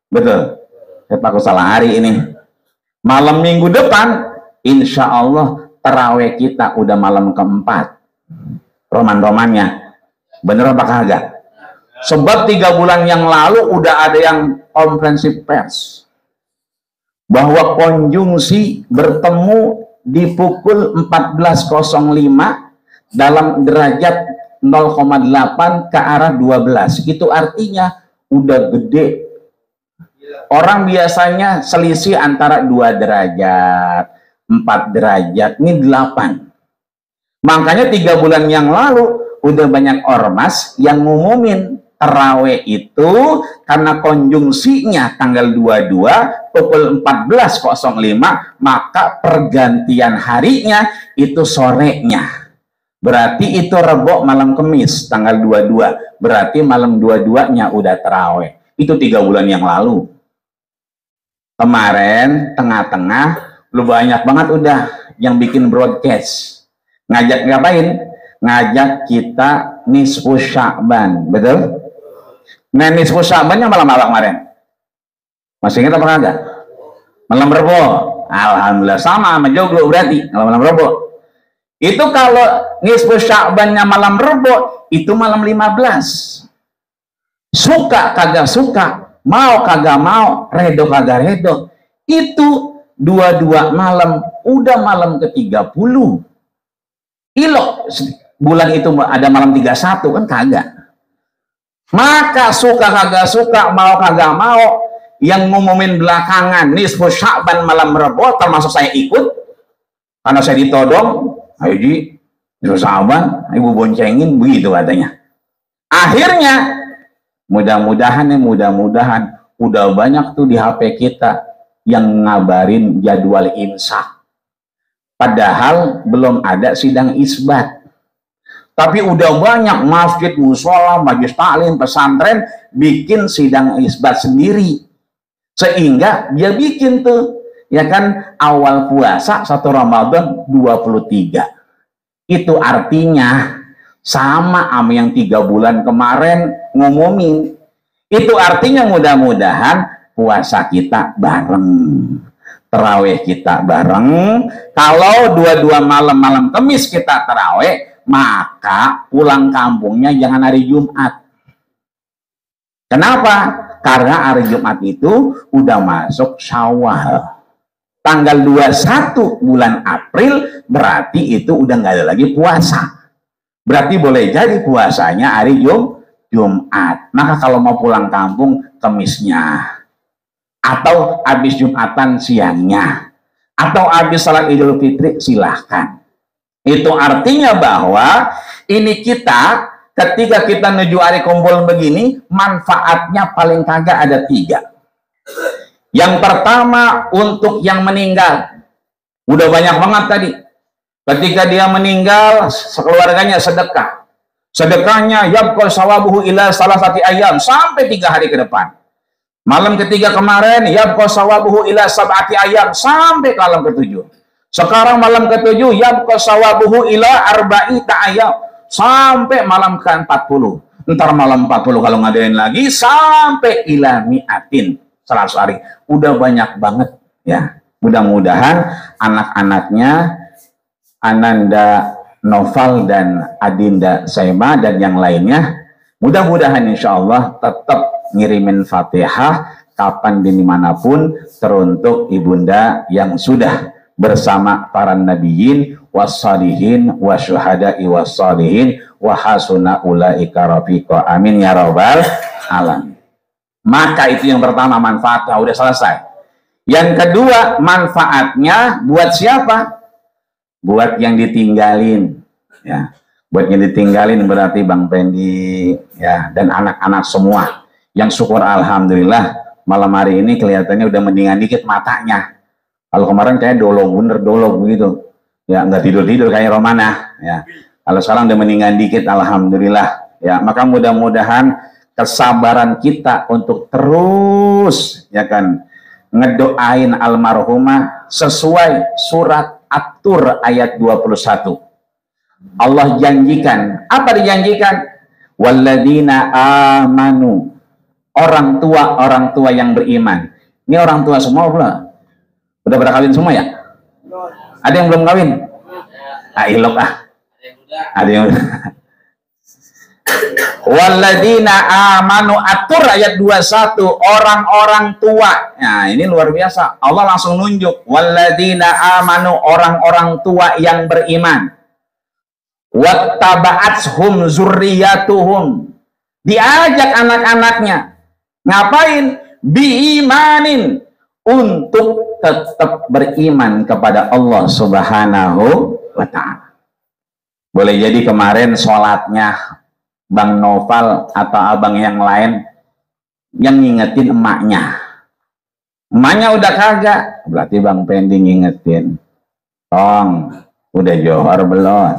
Betul. Saya takut salah hari ini. Malam minggu depan insya Allah taraweh kita udah malam keempat. Roman-romannya. Bener apa kagak? Sebab 3 bulan yang lalu udah ada yang konferensi pers bahwa konjungsi bertemu di pukul 14.05 dalam derajat 0,8 ke arah 12. Itu artinya udah gede. Orang biasanya selisih antara 2 derajat, 4 derajat, ini 8. Makanya 3 bulan yang lalu udah banyak ormas yang ngumumin taraweh itu karena konjungsinya tanggal 22 pukul 14.05, maka pergantian harinya itu sorenya. Berarti itu Rebo malam Kemis tanggal 22. Berarti malam 22-nya udah taraweh. Itu 3 bulan yang lalu. Kemarin tengah-tengah lu banyak banget udah yang bikin broadcast. Ngajak ngapain? Ngajak kita nisfu Sya'ban, betul? Nah, nisfu Sya'bannya malam apa kemarin? Masih ingat apa kagak? Malam Rebo. Alhamdulillah sama joglo berarti malam Rebo. Itu kalau nisfu Sya'bannya malam Rebo itu malam 15. Suka kagak suka, mau kagak mau, redo kagak redo. Itu 22 malam, udah malam ke-30. Ilok bulan itu ada malam 31 kan kagak. Maka suka kagak suka, mau kagak mau, yang ngumumin belakangan nisfu Sya'ban malam Rebo termasuk saya ikut karena saya ditodong. Ayo Ji, nisfu Sya'ban, ibu boncengin begitu katanya. Akhirnya mudah-mudahan udah banyak tuh di HP kita yang ngabarin jadwal imsak. Padahal belum ada sidang isbat. Tapi udah banyak masjid, musola, majelis taklim, pesantren bikin sidang isbat sendiri. Sehingga dia bikin tuh, ya kan, awal puasa 1 Ramadan 23. Itu artinya sama yang 3 bulan kemarin ngumumin. Itu artinya mudah-mudahan puasa kita bareng. Taraweh kita bareng. Kalau 22 malam Kemis kita taraweh, maka pulang kampungnya jangan hari Jumat. Kenapa? Karena hari Jumat itu udah masuk Syawal. Tanggal 21 bulan April berarti itu udah nggak ada lagi puasa. Berarti boleh jadi puasanya hari Jumat. Maka kalau mau pulang kampung Kemisnya, atau habis Jumatan siangnya, atau habis salat Idul Fitri, silahkan. Itu artinya bahwa Ini kita ketika kita menuju hari kumpul begini, manfaatnya paling kagak ada 3. Yang pertama untuk yang meninggal. Udah banyak banget tadi. Ketika dia meninggal, sekeluarganya sedekah. Sedekahnya yabqa sawabuhu ila salasati ayyam, sampai 3 hari ke depan. Malam ketiga kemarin yabqa sawabuhu ila sab'ati ayyam, sampai malam ke-7. Sekarang malam ke-7 yabqa sawabuhu ila arba'ita ayyam, sampai malam ke-40. Ntar malam 40 kalau ngadain lagi sampai ila mi'atin, 100 hari. Udah banyak banget ya. Mudah-mudahan anak-anaknya Ananda Noval dan Adinda Saima dan yang lainnya, mudah-mudahan insya Allah tetap ngirimin Fatihah kapan di manapun teruntuk ibunda yang sudah bersama para nabiyin wassalihin wasyuhada'i wassalihin wa hasuna ulaika rafiqa. Amin ya rabbal alamin. Maka itu yang pertama, manfaatnya udah selesai. Yang kedua, manfaatnya buat siapa? Buat yang ditinggalin ya. Buat yang ditinggalin berarti Bang Pendi ya, dan anak-anak semua yang syukur alhamdulillah malam hari ini kelihatannya udah mendingan dikit matanya. Kalau kemarin kayak dolog, bener dolog begitu ya, nggak tidur-tidur kayak Romana ya. Kalau sekarang udah mendingan dikit alhamdulillah ya. Maka mudah-mudahan kesabaran kita untuk terus ya kan ngedoain almarhumah sesuai surat At-Tur ayat 21. Allah janjikan, apa dijanjikan? Walladzina amanu, orang tua yang beriman. Ini orang tua semua belum? Udah pada kawin semua ya? Ada yang belum kawin? Ilok ada yang Walladzina amanu, At-Tur ayat 21, orang-orang tua. Nah, ini luar biasa. Allah langsung nunjuk. Walladzina amanu, orang-orang tua yang beriman. Wattaba'athum zurriyatuhum. Diajak anak-anaknya. Ngapain? Biimanin. Untuk tetap beriman kepada Allah Subhanahu wa ta'ala. Boleh jadi kemarin sholatnya Bang Noval atau abang yang lain yang ngingetin emaknya. Emaknya udah kagak, berarti Bang Pendi ngingetin. Tong, udah johor belum?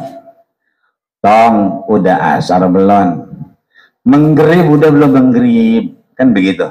Tong, udah asar belum? Menggerib udah belum menggerib? Kan begitu.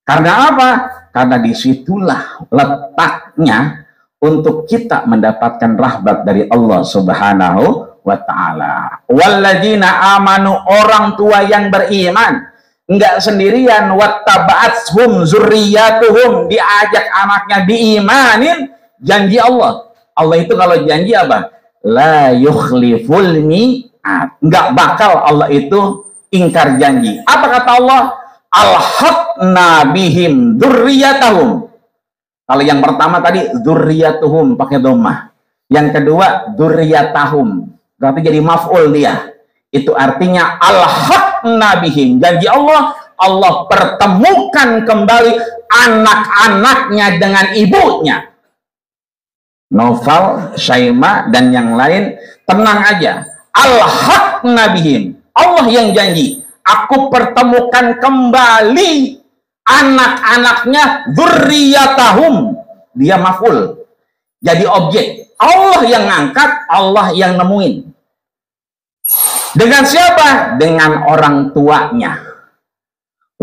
Karena apa? Karena disitulah letaknya untuk kita mendapatkan rahmat dari Allah Subhanahu wa ta'ala. Walladzina amanu, orang tua yang beriman, enggak sendirian. Wattaba'athum zurriyatuhum, diajak anaknya diimanin. Janji Allah. Allah itu kalau janji apa? La yukhliful mi'ad, enggak bakal Allah itu ingkar janji. Apa kata Allah? Alhaqna bihim dzurriyyatahum. Kalau yang pertama tadi dzurriyyatuhum pakai dhammah. Yang kedua dzurriyyatahum, berarti jadi maf'ul dia. Itu artinya alhaqna bihim, janji Allah, Allah pertemukan kembali anak-anaknya dengan ibunya. Noval, Syaima dan yang lain tenang aja. Alhaqna bihim, Allah yang janji, aku pertemukan kembali anak-anaknya, dzurriyyatahum, dia maf'ul, jadi objek. Allah yang ngangkat, Allah yang nemuin. Dengan siapa? Dengan orang tuanya.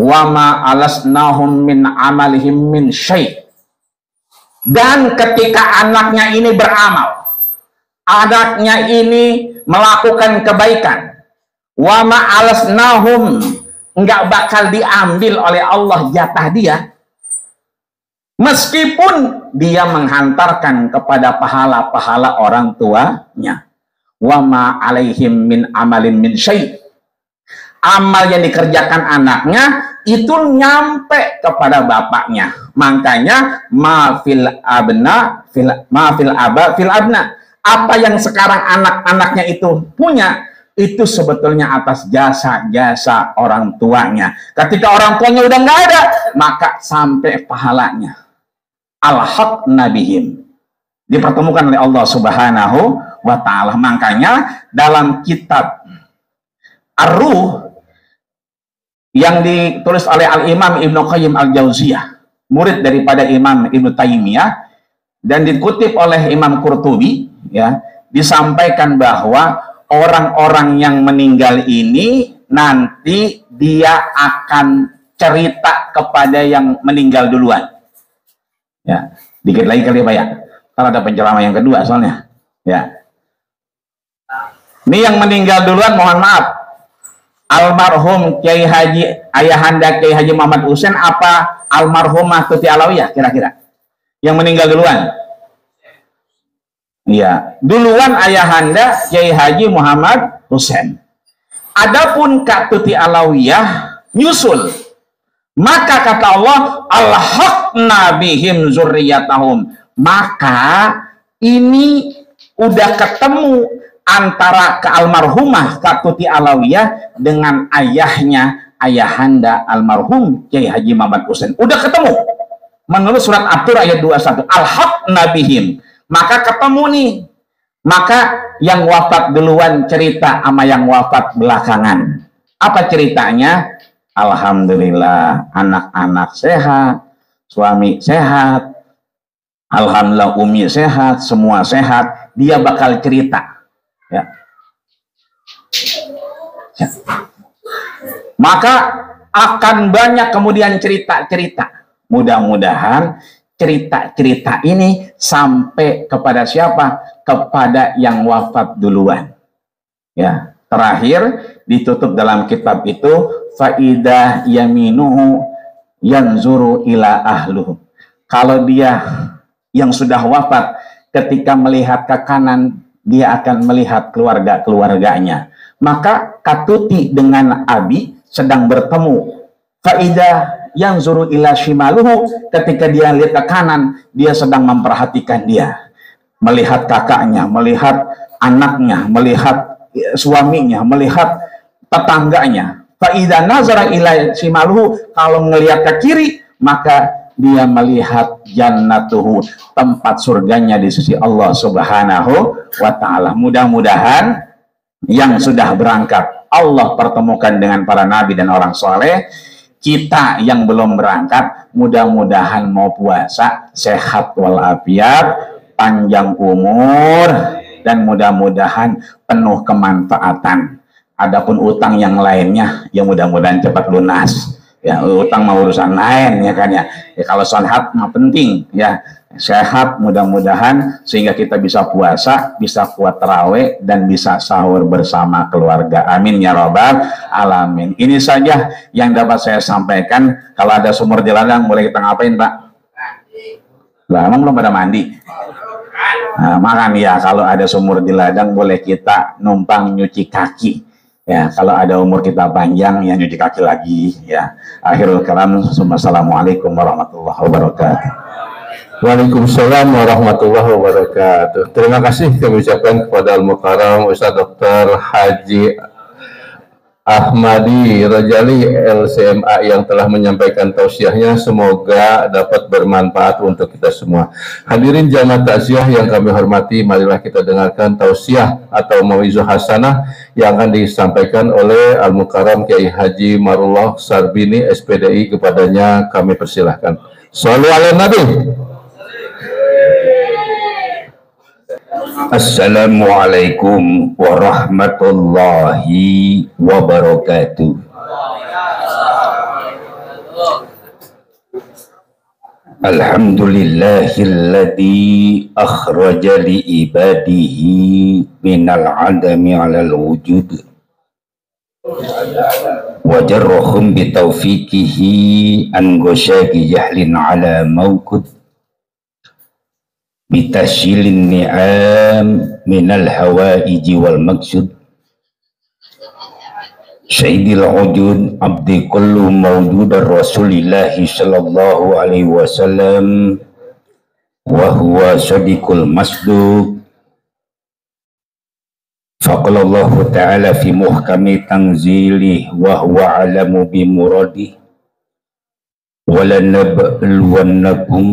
Wa ma alasnahum min amalihim min syai'. Dan ketika anaknya ini beramal, anaknya ini melakukan kebaikan, wa ma alasnahum, enggak bakal diambil oleh Allah jatah dia. Meskipun dia menghantarkan kepada pahala-pahala orang tuanya. Wa ma alaihim min amalin min syai'. Amal yang dikerjakan anaknya itu nyampe kepada bapaknya. Makanya fil abna fil abna. Apa yang sekarang anak-anaknya itu punya, itu sebetulnya atas jasa-jasa orang tuanya. Ketika orang tuanya udah nggak ada, maka sampai pahalanya. Alhaqna bihim, dipertemukan oleh Allah Subhanahu wa Ta'ala. Makanya dalam kitab Ar-Ruh yang ditulis oleh Al-Imam Ibnu Qayyim Al-Jauziyah, murid daripada Imam Ibnu Taimiyah, dan dikutip oleh Imam Qurtubi, ya, disampaikan bahwa orang-orang yang meninggal ini nanti dia akan cerita kepada yang meninggal duluan. Ya, dikit lagi kali Pak ya. Kalau ada penceramah yang kedua soalnya. Ya. Ini yang meninggal duluan, mohon maaf. Almarhum Kiai Haji Ayahanda Kiai Haji Muhammad Husain apa almarhumah Tuti Alawiyah kira-kira? Yang meninggal duluan. Iya, duluan Ayahanda Kiai Haji Muhammad Husain. Adapun Kak Tuti Alawiyah nyusul. Maka kata Allah, alhaqna bihim zurriyatahum. Maka ini udah ketemu antara ke almarhumah Kak Tuti Alawiyah dengan ayahnya Ayahanda almarhum Kiai Haji Muhammad Husain. Udah ketemu. Menurut surat At-Tur ayat 21, alhaqna bihim. Maka ketemu nih. Maka yang wafat duluan cerita sama yang wafat belakangan. Apa ceritanya? Alhamdulillah anak-anak sehat, suami sehat, alhamdulillah umi sehat, semua sehat. Dia bakal cerita. Ya. Ya. Maka akan banyak kemudian cerita-cerita. Mudah-mudahan cerita-cerita ini sampai kepada siapa? Kepada yang wafat duluan. Ya, terakhir ditutup dalam kitab itu, faidah yaminuhu yanzuru ila ahluhu. Kalau dia yang sudah wafat ketika melihat ke kanan, dia akan melihat keluarga-keluarganya. Maka Katuti dengan Abi sedang bertemu. Faidah yanzuru ila shimaluhu, ketika dia lihat ke kanan, dia sedang memperhatikan dia. Melihat kakaknya, melihat anaknya, melihat suaminya, melihat tetangganya. Faidah nazara ila shimaluhu, kalau melihat ke kiri, maka dia melihat jannatuhu, tempat surganya di sisi Allah Subhanahu wa Ta'ala. Mudah-mudahan yang sudah berangkat Allah pertemukan dengan para nabi dan orang soleh. Kita yang belum berangkat, mudah-mudahan mau puasa sehat walafiat, panjang umur, dan mudah-mudahan penuh kemanfaatan. Adapun utang yang lainnya, ya mudah-mudahan cepat lunas. Ya, utang mau urusan lain, ya kan ya. Ya kalau sehat mah penting, ya. Sehat mudah-mudahan sehingga kita bisa puasa, bisa kuat tarawih, dan bisa sahur bersama keluarga. Amin ya rabbal alamin. Ini saja yang dapat saya sampaikan. Kalau ada sumur di ladang boleh kita ngapain, Pak? Lah, emang belum pada mandi? Nah, makan ya, kalau ada sumur di ladang boleh kita numpang nyuci kaki. Ya, kalau ada umur kita panjang ya nyuci kaki lagi ya. Akhirul kalam, assalamualaikum warahmatullahi wabarakatuh. Waalaikumsalam warahmatullahi wabarakatuh. Terima kasih kami ucapkan kepada Al-Mukarram Ustaz Dr. Haji Ahmadi Rajali LCMA yang telah menyampaikan tausiahnya. Semoga dapat bermanfaat untuk kita semua. Hadirin jamaah takziah yang kami hormati, marilah kita dengarkan tausiah atau mauizah hasanah yang akan disampaikan oleh Al-Mukarram Kiai Haji Marullah Sarbini SPDI. Kepadanya kami persilahkan. Shallu ala Nabi. Assalamualaikum warahmatullahi wabarakatuh. Alhamdulillahilladzi akhraja li ibadihi minal adami alal wujud wa jarrahum bitaufiqihi an ghasyaki jahlin ala mawqud bitashilin ni'am minal hawaiji wal maksud Sayyidil wujud abdi kullu mawjudar Rasulillahi sallallahu alaihi wasallam wa huwa sadiqul masduq. Faqala Allah ta'ala fi muhkami tanzilih wa huwa alamu bi muradih وَلَنَبْلُوَنَّكُمْ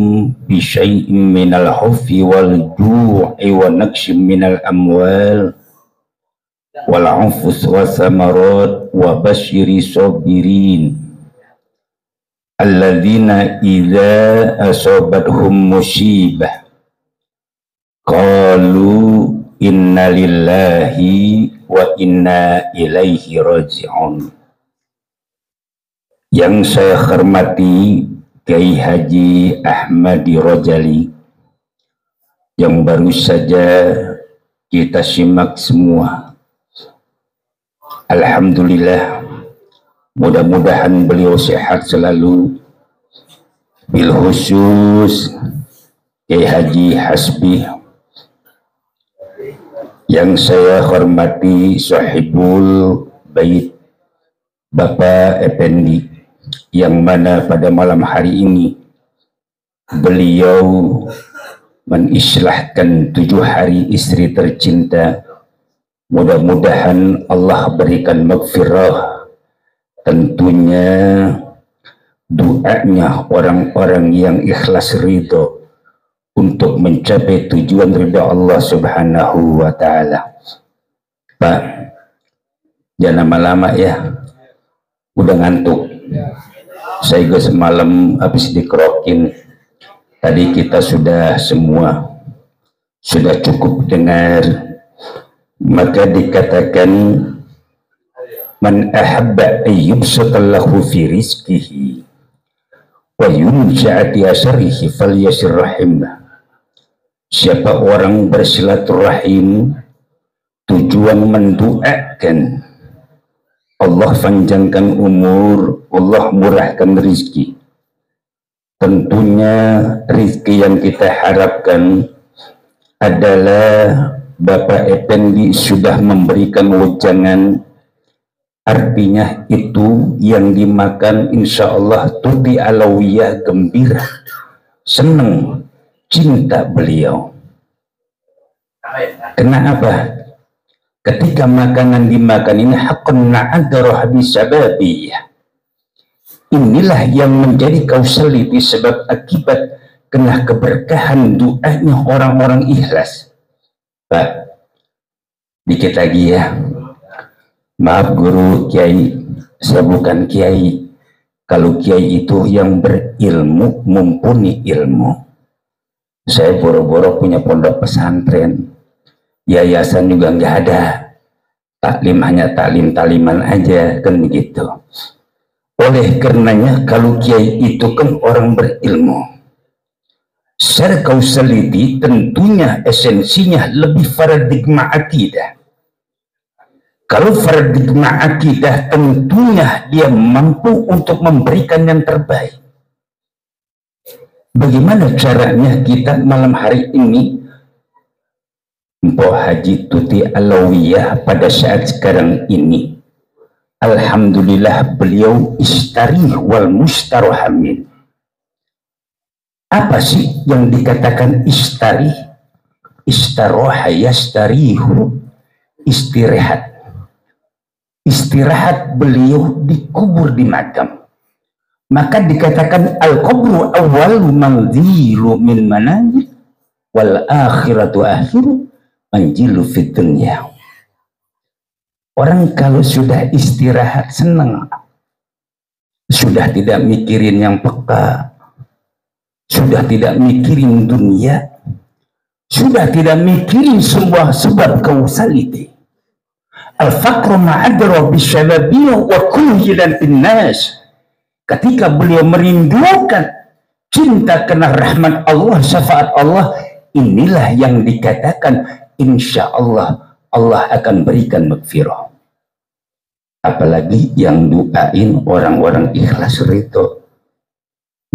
بِشَيْءٍ مِّنَ الْخَوْفِ وَالْجُوعِ وَنَقْصٍ مِّنَ الْأَمْوَالِ وَالْأَنفُسِ وَالثَّمَرَاتِ وَبَشِّرِ الصَّابِرِينَ الَّذِينَ إِذَا أَصَابَتْهُم مُّصِيبَةٌ قَالُوا إِنَّا لِلَّهِ وَإِنَّا إِلَيْهِ رَاجِعُونَ. Yang saya hormati Kiai Haji Ahmadi Rojali yang baru saja kita simak semua. Alhamdulillah, mudah-mudahan beliau sehat selalu. Bil khusus Kiai Haji Hasbi yang saya hormati, Sahibul Bait Bapak Effendi, yang mana pada malam hari ini beliau mengislahkan 7 hari istri tercinta. Mudah-mudahan Allah berikan maghfirah. Tentunya doanya orang-orang yang ikhlas ridho untuk mencapai tujuan ridha Allah Subhanahu wa ta'ala. Pak, jangan lama-lama ya, udah ngantuk. Saya juga semalam habis dikerokin. Tadi kita sudah semua sudah cukup dengar. Maka dikatakan, man ahabba ayyubsatallahu fi rizqihi wa yunja'ati asyarihi falyasir rahimah. Siapa orang bersilaturahim tujuan mendoakan Allah panjangkan umur, Allah murahkan rizki. Tentunya rizki yang kita harapkan adalah Bapak Effendi sudah memberikan wejangan. Artinya itu yang dimakan insya Allah tuti alawiyah, gembira, senang, cinta beliau. Kenapa? Ketika makanan dimakan ini hakun na'adarah bisababiyah. Inilah yang menjadi kausaliti, sebab akibat kena keberkahan doanya orang-orang ikhlas. Pak, dikit lagi ya. Maaf guru kiai, saya bukan kiai. Kalau kiai itu yang berilmu, mumpuni ilmu. Saya boro-boro punya pondok pesantren. Yayasan juga nggak ada, taklim hanya taklim-taliman aja, kan begitu. Oleh karenanya kalau kiai itu kan orang berilmu, secara kausaliti tentunya esensinya lebih paradigma akidah. Kalau paradigma akidah tentunya dia mampu untuk memberikan yang terbaik. Bagaimana caranya kita malam hari ini Mpok Haji Tuti Alawiyah pada saat sekarang ini, alhamdulillah beliau istarih wal mustarohamin. Apa sih yang dikatakan istarih? Istaroha yastarihu, istirahat. Istirahat beliau dikubur di makam. Maka dikatakan al-qabru awwalu manzilu min manazil wal akhiratu akhiru manjilu fit dunya. Orang kalau sudah istirahat senang, sudah tidak mikirin yang peka, sudah tidak mikirin dunia, sudah tidak mikirin sebuah sebab kausaliti. Al-faqru ma'adra bisyababiyah wa kuhilan binnas. Ketika beliau merindukan cinta karena rahmat Allah, syafaat Allah, inilah yang dikatakan insya Allah Allah akan berikan maghfirah. Apalagi yang doain orang-orang ikhlas ridho.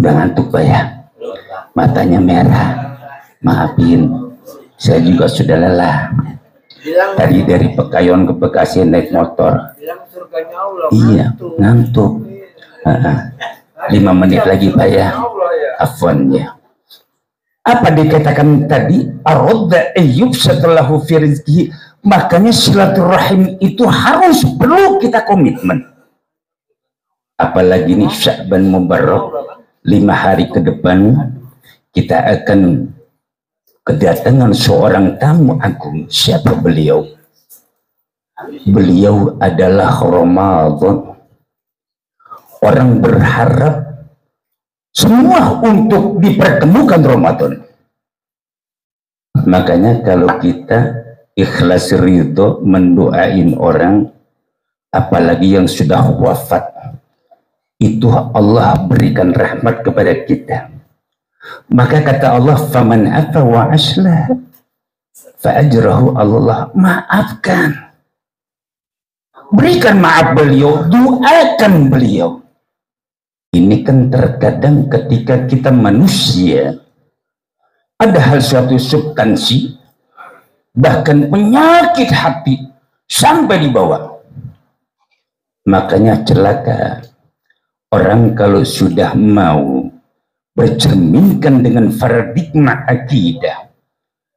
Udah ngantuk Pak ya, matanya merah, maafin, saya juga sudah lelah. Tadi dari Pekayon ke Bekasi naik motor. Iya, ngantuk. 5 menit lagi Pak ya, afwan ya. Apa dikatakan tadi? Aradda ayyub setelahu fi rizqihi. Makanya silaturahim itu harus perlu kita komitmen. Apalagi ini Sya'ban Mubarak, 5 hari ke depan kita akan kedatangan seorang tamu agung. Siapa beliau? Beliau adalah Ramadan. Orang berharap semua untuk dipertemukan Ramadan. Makanya kalau kita ikhlas ridho mendoain orang, apalagi yang sudah wafat, itu Allah berikan rahmat kepada kita. Maka kata Allah, faman afa wa aslah fa ajrahu Allah, maafkan, berikan maaf beliau, doakan beliau. Ini kan terkadang ketika kita manusia ada hal suatu substansi, bahkan penyakit hati sampai dibawa. Makanya celaka orang kalau sudah mau bercerminkan dengan paradigma akidah.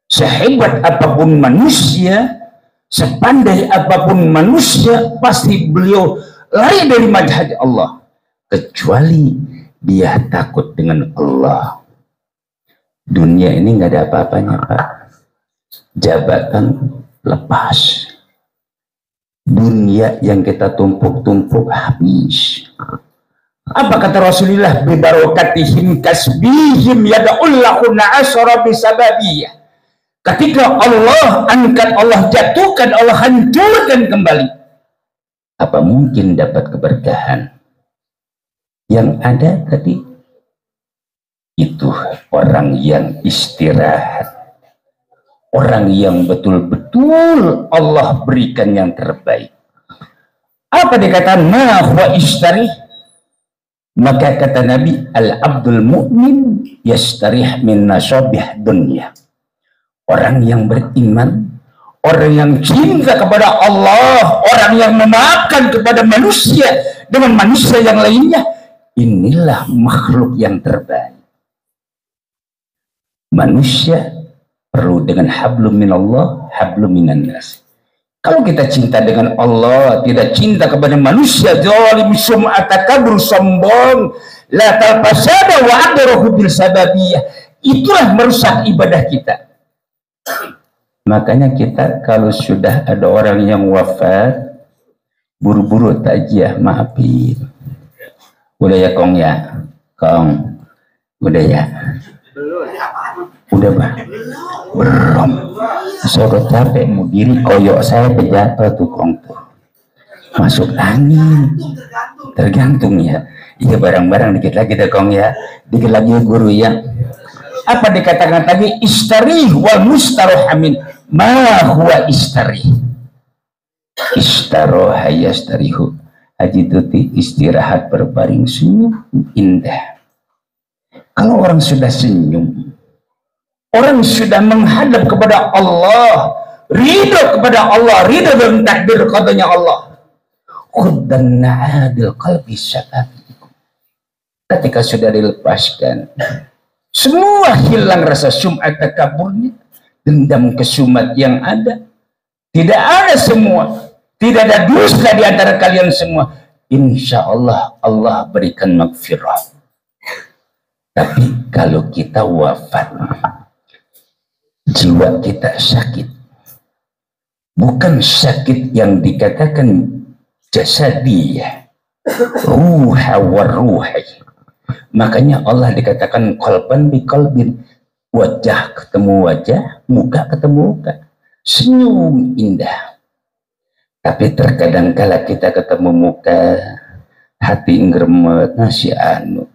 Sehebat apapun manusia, sepandai apapun manusia, pasti beliau lari dari madhab Allah, kecuali dia takut dengan Allah. Dunia ini nggak ada apa-apanya, Pak. Jabatan lepas, dunia yang kita tumpuk-tumpuk habis. Apa kata Rasulullah? Bibarokatihim kasbihim yada'ullahu na'asara bisababiyah. Ketika Allah angkat, Allah jatuhkan, Allah hancurkan kembali, apa mungkin dapat keberkahan? Yang ada tadi itu orang yang istirahat, orang yang betul-betul Allah berikan yang terbaik. Apa dikatakan ma huwa istarih? Maka kata Nabi, al-abdul mu'min yastarih min nasabih dunya. Orang yang beriman, orang yang cinta kepada Allah, orang yang memaafkan kepada manusia dengan manusia yang lainnya, inilah makhluk yang terbaik. Manusia perlu dengan hablum minallah, hablum minan nas. Kalau kita cinta dengan Allah, tidak cinta kepada manusia, zalim, sum'ata, kabur, sombong, la talfasada wa adrahu bil sababiyah, itulah merusak ibadah kita. Makanya kita kalau sudah ada orang yang wafat, buru-buru takziah, maafin. Udah ya Kong ya, Kong, udah ya. Udah bah, belum. Saya udah capek mau diri, koyok saya pejabat tuh Kong tuh. Masuk angin, tergantung ya. Iya barang-barang dikit lagi deh Kong ya, dikit lagi ya guru ya. Apa dikatakan tadi? Istarih wal mustarohamin. Ma huwa istarih? Istaroha yastarihu. Haji tuti istirahat berbaring senyum indah. Kalau orang sudah senyum, orang sudah menghadap kepada Allah, ridho kepada Allah, ridho dengan takdir qadanya Allah. Khuddan na'adil qalbi sya'ab. Ketika sudah dilepaskan, semua hilang rasa sum'at takaburnya, dendam kesumat yang ada, tidak ada semua, tidak ada dusta di antara kalian semua. Insya Allah Allah berikan magfirah. Tapi kalau kita wafat, jiwa kita sakit, bukan sakit yang dikatakan jasadiyah, ruha wa ruhi. Makanya Allah dikatakan qalban bi qalbin, wajah ketemu wajah, muka ketemu muka, senyum indah. Tapi terkadang kala kita ketemu muka, hati ngremet, nasi anu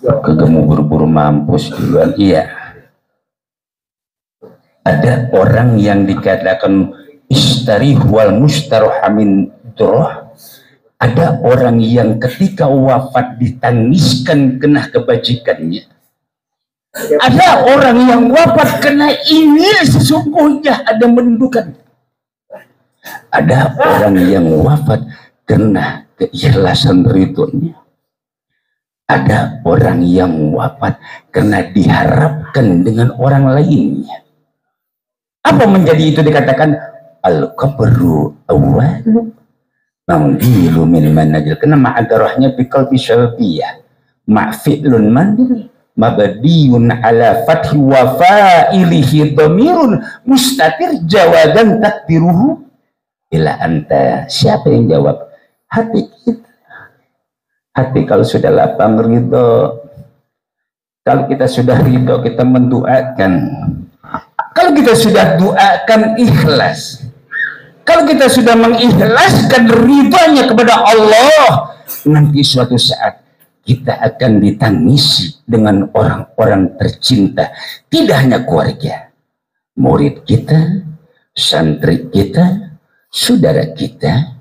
kegemu buru-buru mampus duluan. Iya, ada orang yang dikatakan istarih wal mustarohamin droh. Ada orang yang ketika wafat ditangiskan kena kebajikannya. Ada orang yang wafat kena ini sesungguhnya ada mendudukan. Ada orang yang wafat kena keikhlasan ridhonya. Ada orang yang wafat karena diharapkan dengan orang lainnya. Apa menjadi itu dikatakan al-qabru awwalu mandilu min manajil, karena ma'adarahnya bikal bisyalbiyah. ma'fi'lun mandir mabadiyun ala fathi wa fa'ilihi dhamirun mustatir jawadan takdiruhu ila anta. Siapa yang jawab? Hati kita. Hati kalau sudah lapang ridho, kalau kita sudah ridho kita mendoakan, kalau kita sudah doakan ikhlas, kalau kita sudah mengikhlaskan ridhonya kepada Allah, nanti suatu saat kita akan ditangisi dengan orang-orang tercinta. Tidak hanya keluarga, murid kita, santri kita, saudara kita,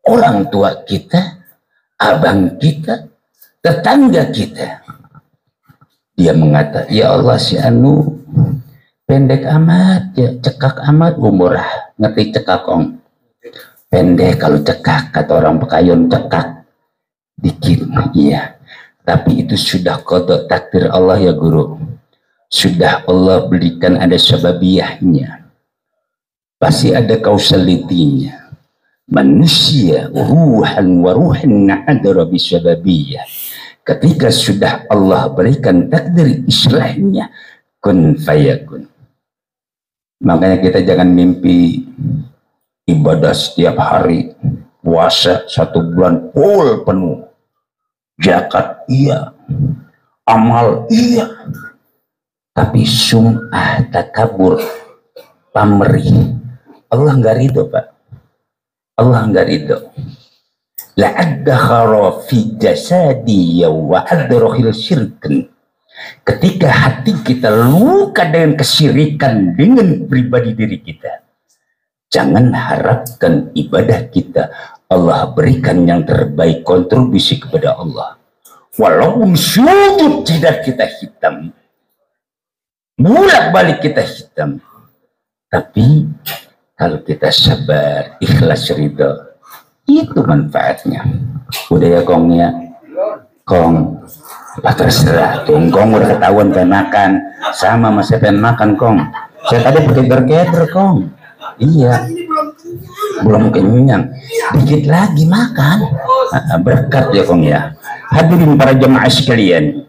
orang tua kita, abang kita, tetangga kita. Dia mengatakan, ya Allah si anu pendek amat, ya cekak amat umur. Ngerti cekak kong? Pendek kalau cekak, kata orang Pekayun cekak. Dikit, iya. Tapi itu sudah qada takdir Allah ya guru. Sudah Allah berikan ada sababiyahnya. Pasti ada kausalitinya. Manusia ruhan wa ruhan na'adara bisababiyah. Ketika sudah Allah berikan takdir islahnya, kun fayakun. Makanya kita jangan mimpi ibadah setiap hari, puasa 1 bulan full penuh, zakat iya, amal iya, tapi sum'ah, takabur, pamrih, Allah nggak ridho Pak. Allah nggak ridho. La'addakhara fi jasadi wa adrohil syirkan. Ketika hati kita luka dengan kesyirikan dengan pribadi diri kita, jangan harapkan ibadah kita Allah berikan yang terbaik, kontribusi kepada Allah. Walaupun sujud jidat kita hitam, bolak-balik kita hitam, tapi kalau kita sabar, ikhlas, ridho, itu manfaatnya. Udah ya Kong ya, Kong, lah terserah tuh, Kong udah ketahuan pengen makan, sama masih pengen makan Kong. Saya tadi berketer-keter Kong. Iya, belum kenyang, dikit lagi makan. Berkat ya Kong ya. Hadirin para jemaah sekalian,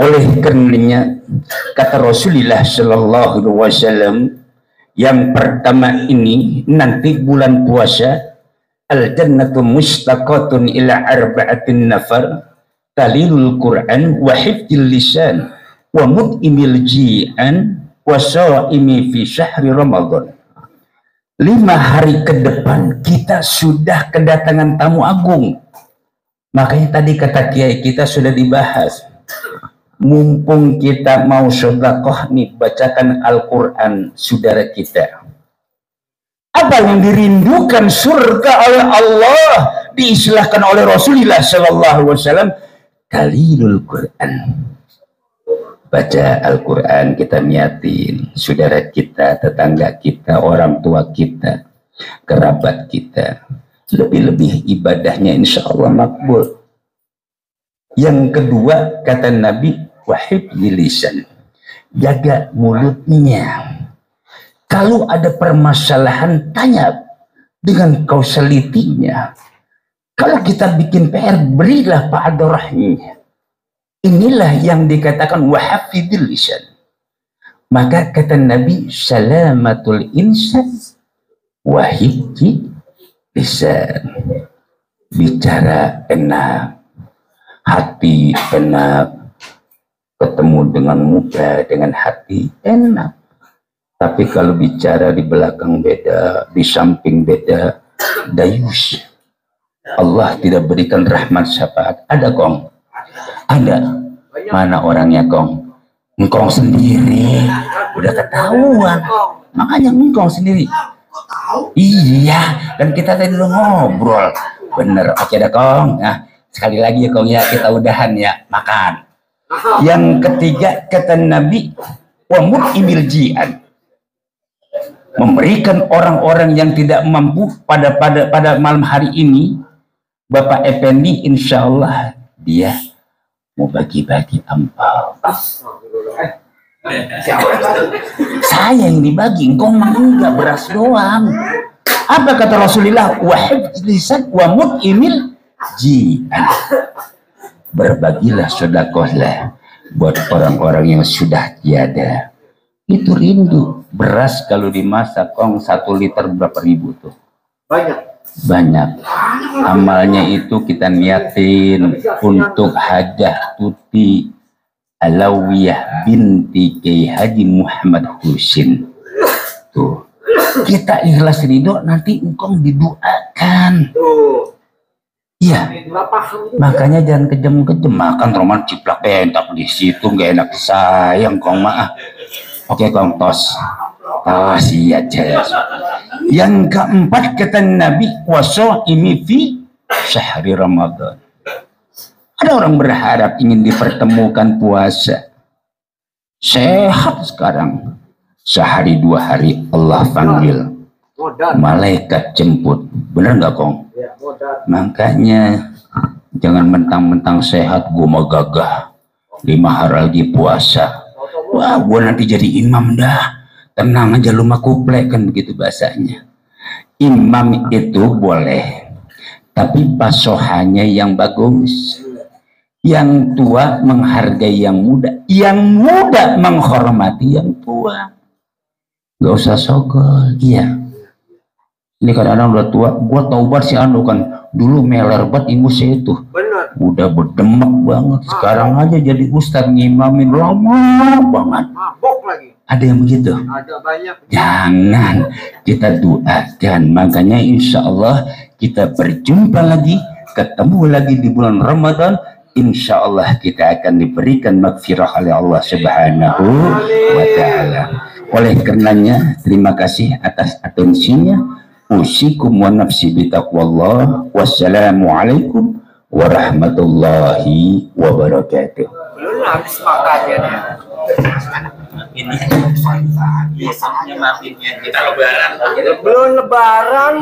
oleh karenanya kata Rasulullah Shallallahu Alaihi Wasallam, yang pertama ini nanti bulan puasa, al-jannatu mustaqatun ila arba'atin nafar, talilul Quran wa hifdzil lisan wa mut'imil ji'an wa sha'imi fi syahri Ramadan. 5 hari ke depan kita sudah kedatangan tamu agung. Makanya tadi kata kiai kita sudah dibahas. Mumpung kita mau sedekah nih, bacakan Al-Quran saudara kita. Apa yang dirindukan surga oleh Allah diistilahkan oleh Rasulullah Sallallahu Alaihi Wasallam, talilul Quran. Baca Al-Quran, kita niatin saudara kita, tetangga kita, orang tua kita, kerabat kita. Lebih-lebih ibadahnya insya Allah makbul. Yang kedua kata Nabi, wahib lisan, jaga mulutnya. Kalau ada permasalahan tanya dengan kausalitinya. Kalau kita bikin PR, berilah pa'adorahnya. Inilah yang dikatakan wahafidil lisan. Maka kata Nabi, salamatul insan wahibji lisan. Bicara enak, hati enak, ketemu dengan muka dengan hati enak. Tapi kalau bicara di belakang beda, di samping beda, dayus. Allah tidak berikan rahmat syafaat. Ada Kong? Ada. Mana orangnya Kong? Engkong sendiri. Udah ketahuan. Makanya engkong sendiri. Iya. Dan kita tadi udah ngobrol. Bener. Oke dah Kong. Nah, sekali lagi ya Kong ya, kita udahan ya, makan. Yang ketiga kata Nabi, wa mut'imil ji'an, memberikan orang-orang yang tidak mampu pada malam hari ini. Bapak Effendi insya Allah dia mau bagi-bagi ampau. Saya yang dibagi, engkau mah enggak, beras doang. Apa kata Rasulullah? Wahib lisan wa mut'imil ji'an. berbagilah, sedekahlah buat orang-orang yang sudah tiada. Itu rindu. Beras kalau dimasak kong 1 liter berapa ribu tuh? Banyak. Amalnya itu kita niatin untuk Hajah Tuti Alawiyah binti Kiai Haji Muhammad Husin. Tuh. Kita ikhlas ridho, nanti engkong didoakan. Iya. Makanya jangan kejam-kejam makan roman ciplak entak di situ, nggak enak sayang kong maaf. Oke kong tos. Iya aja. Yang keempat kata Nabi, wasoimi fi syahri Ramadan. Ada orang berharap ingin dipertemukan puasa. Sehat sekarang. Sehari 2 hari Allah panggil. Malaikat jemput. Bener nggak kong? Makanya jangan mentang-mentang sehat gue mau gagah 5 hari lagi puasa. Wah, gue nanti jadi imam dah. Tenang aja lu mah kuplek, kan begitu bahasanya. Imam itu boleh, tapi pasohannya yang bagus. Yang tua menghargai yang muda, yang muda menghormati yang tua. Gak usah sogol. Iya. Ini kadang-kadang udah tua, gua taubat si anu kan dulu meler banget ingus itu. Benar. Udah berdemek banget. Sekarang aja jadi ustadz ngimamin lama banget. Mabok lagi. Ada yang begitu? Ada banyak. Jangan, kita doakan. Makanya insya Allah kita berjumpa lagi, ketemu lagi di bulan Ramadan. Insya Allah kita akan diberikan magfirah oleh Allah Subhanahu wa Ta'ala. Oleh karenanya, terima kasih atas atensinya. Usikum wa nafsi bitaqwallah. Wassalamualaikum warahmatullahi wabarakatuh. Belum habis makannya. Ini biasanya maafinnya kita lebaran. Belum lebaran.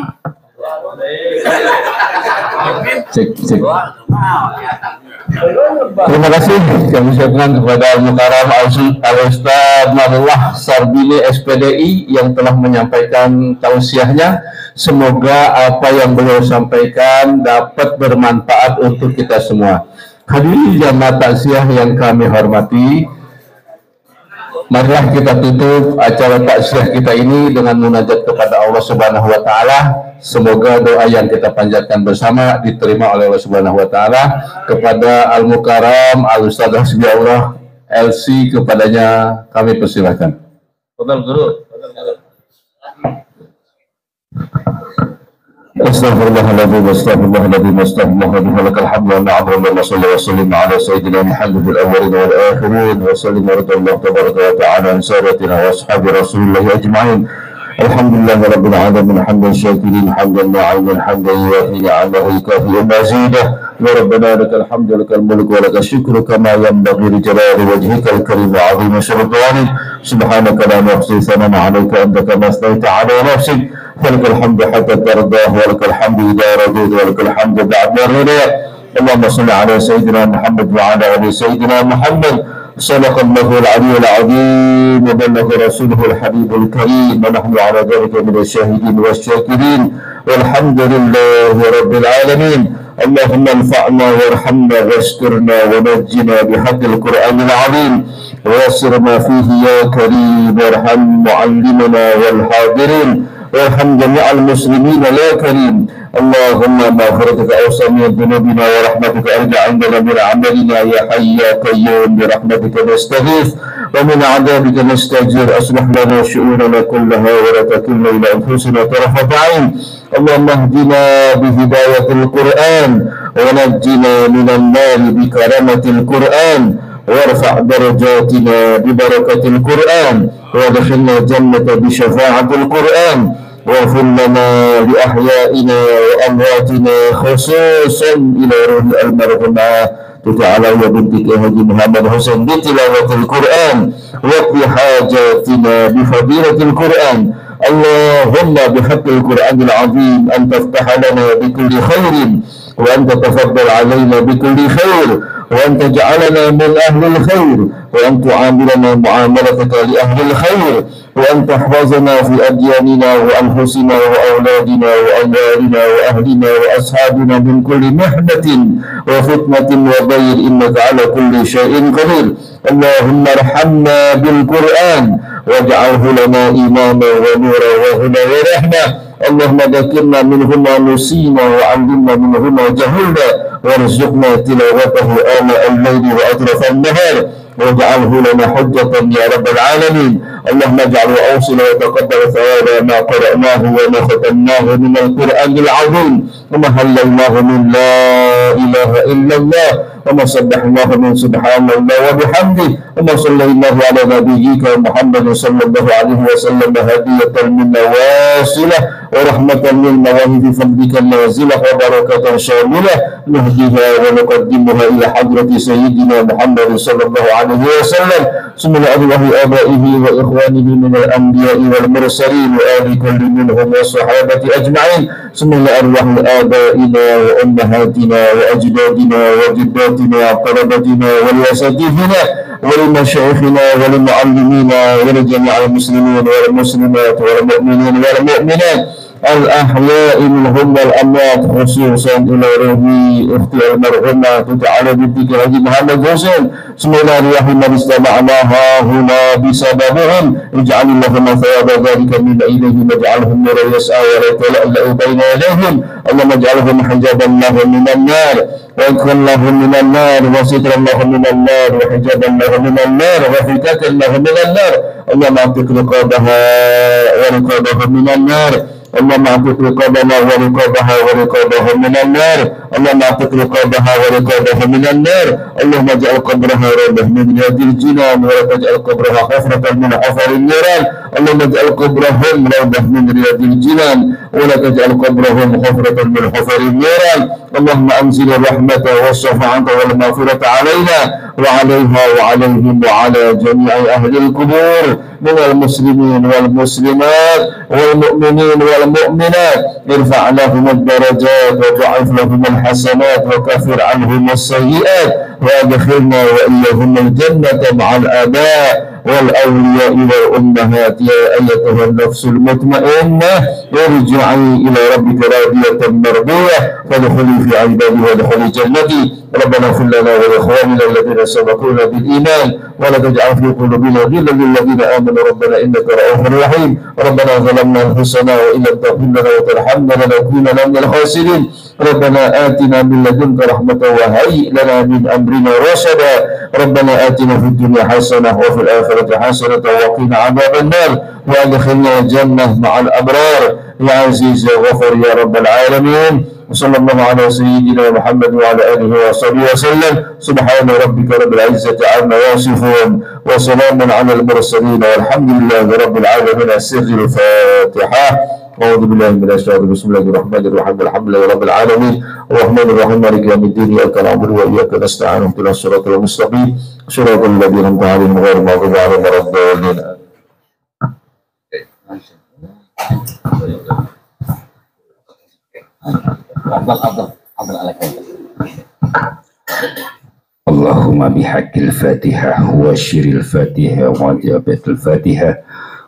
Cek. Terima kasih kami ucapkan kepada Al-Mukarram Al-Ustaz Marullah Sarbini SPDI yang telah menyampaikan tausiahnya. Semoga apa yang beliau sampaikan dapat bermanfaat untuk kita semua. Hadirin jamaah takziah yang kami hormati, marilah kita tutup acara takziah kita ini dengan munajat kepada Allah Subhanahu wa Ta'ala. Semoga doa yang kita panjatkan bersama diterima oleh Allah Subhanahu wa Ta'ala. Kepada Al-Mukarram Al-Ustaz Hasbiullah LC, kepadanya kami persilahkan. Betul guru. Astaghfirullahaladzim, astaghfirullahaladzim, astaghfirullahaladzim, lakal hamdu wa na'am wa sallallahu wa sallim ala sayyidina Muhammad al-awwalin wal akhirin wa sallim wa radallahu tabaraka wa ta'ala an sadatina wa ashabi rasulillahi ajma'in. Alhamdulillah rabbil alamin, hamdan syakirin, hamdan na'iman, hamdan yuwafi ni'amahu kafiyan mazidah. Ya Rabbana lakal hamdu lakal mulku wa lakal syukru kama yanbaghi li jalali wajhika al-karim wa 'azimi sultanik. Subhanaka la nuhsi thanan 'alaika anta kama asnaita 'ala nafsik. ولك الحمد حتى ترضاه ولك الحمد إذا رضيت ولك الحمد بعد الرضا. اللهم صل على سيدنا محمد وعلى آل سيدنا محمد. صدق الله العلي العظيم وبلغ رسوله الحبيب الكريم ونحن على ذلك من الشاهدين والشاكرين والحمد لله رب العالمين. اللهم انفعنا وارحمنا واسترنا ونجنا بحق القرآن العظيم ويسر ما فيه يا كريم وارحم معلمنا والحاضرين وارحم جميع المسلمين يا كريم. اللهم مغفرتك أوسع من ذنوبنا ورحمتك أرجع عندنا من عملنا يا حي يا قيوم برحمتك نستغيث ومن عذابك نستجير. أصلح لنا شؤوننا كلها ولا تكلنا إلى أنفسنا طرفة عين. اللهم اهدنا بهداية القرآن ونجنا من النار بكرامة القرآن وارفع درجاتنا ببركة القرآن وادخلنا الجنة بشفاعة القرآن واغفر لنا لأحيائنا وأمواتنا خصوصا إلى روح المرحومة تعالى وبنتك هدي محمد حسين بتلاوة القرآن واقض حاجاتنا بفضيلة القرآن. اللهم بحق القرآن العظيم أن تفتح لنا بكل خير وأن تتفضل علينا بكل خير وأن تجعلنا من أهل الخير وأن تعاملنا معاملتك لأهل الخير وأن تحفظنا في أدياننا وأنفسنا وأولادنا وأموالنا وأهلنا وأصحابنا من كل محنة وفتنة وضير إنك على كل شيء قدير. اللهم ارحمنا بالقرآن واجعله لنا إماما ونورا وهدى ورحمة. اللهم ذكرنا منه ما نسينا وعلمنا منه ما جهلنا وارزقنا تلاوته آناء الليل وأطراف النهار واجعله لنا حجة يا رب العالمين. اللهم اجعله أوصل وتقبل ثواب ما قرأناه وما ختمناه من القرآن العظيم وما هللناه من لا إله إلا الله وما سبحناه من سبحان الله وبحمده وما صليناه على نبيك محمد صلى الله عليه وسلم هدية منا واصلة ورحمة للمواهب في فضلك النازلة وبركة شاملة نهديها ونقدمها إلى حضرة سيدنا محمد صلى الله عليه وسلم ثم لأرواح آبائه وإخوانه من الأنبياء والمرسلين وآل كل منهم والصحابة أجمعين ثم لأرواح آبائنا وأمهاتنا وأجدادنا وجداتنا وقرابتنا ولأساتذتنا ولمشايخنا ولمعلمينا ولجميع المسلمين والمسلمات والمؤمنين والمؤمنات الأحياء منهم والأموات خصوصا إلى روحي أختي المرحومة تعالى بنتك حجي محمد حسين بسم الله الرحمن الرحيم استمعناها هنا بسببهم اجعل اللهم ثواب ذلك من إليهم واجعلهم نورا يسعى ولا يتلألأ بين يديهم اللهم اجعلهم حجابا لهم من النار وادخل لهم من النار وسترا لهم من النار وحجابا لهم من النار وفكاكا لهم من النار اللهم اعتق رقابها ورقابهم من النار اللهم اعتق رقابنا ورقابها ورقابهم من النار اللهم اعتق رقابها ورقابهم من النار اللهم اجعل قبرها روضة من رياض الجنان ولا تجعل قبرها حفرة من حفر النيران اللهم اجعل قبرهم روضة من رياض الجنان ولا تجعل قبرهم حفرة من حفر النيران اللهم انزل الرحمة والشفاعة والمغفرة علينا وعليها وعليهم وعلى جميع أهل القبور من المسلمين والمسلمات والمؤمنين والمؤمنات ارفع لهم الدرجات وضعف لهم الحسنات وكفر عنهم السيئات وادخلنا وإياهم الجنة مع الآباء والأولياء والأمهات يا أيتها النفس المطمئنة ارجعي إلى ربك راضية مرضية فادخلي في عبادي وادخلي جنتي ربنا اغفر لنا ولإخواننا الذين سبقونا بالإيمان ولا تجعل في قلوبنا غلا للذين آمنوا ربنا إنك رؤوف رحيم ربنا ظلمنا أنفسنا وإن لم تغفر لنا وترحمنا لنكونن من الخاسرين ربنا آتنا من لدنك رحمة وهيئ لنا من أمرنا رشدا ربنا آتنا في الدنيا حسنة وفي الآخرة حسنة وقنا عذاب النار وأدخلنا الجنة مع الأبرار يا عزيز يا غفور يا رب العالمين وصلى الله على سيدنا محمد وعلى آله وصحبه وسلم سبحان ربك رب العزة عما يصفون وسلام على المرسلين والحمد لله رب العالمين. السر الفاتحة. أعوذ بالله من الشيطان بسم الله الرحمن الرحيم الحمد لله رب العالمين الرحمن الرحيم مالك يوم الدين إياك نعبد وإياك نستعين اهدنا الصراط المستقيم صراط الذين أنعمت عليهم غير المغضوب عليهم ولا الضالين. Allahumma bihaqqil Fatihah wa syiril Fatihah wa jabatil Fatihah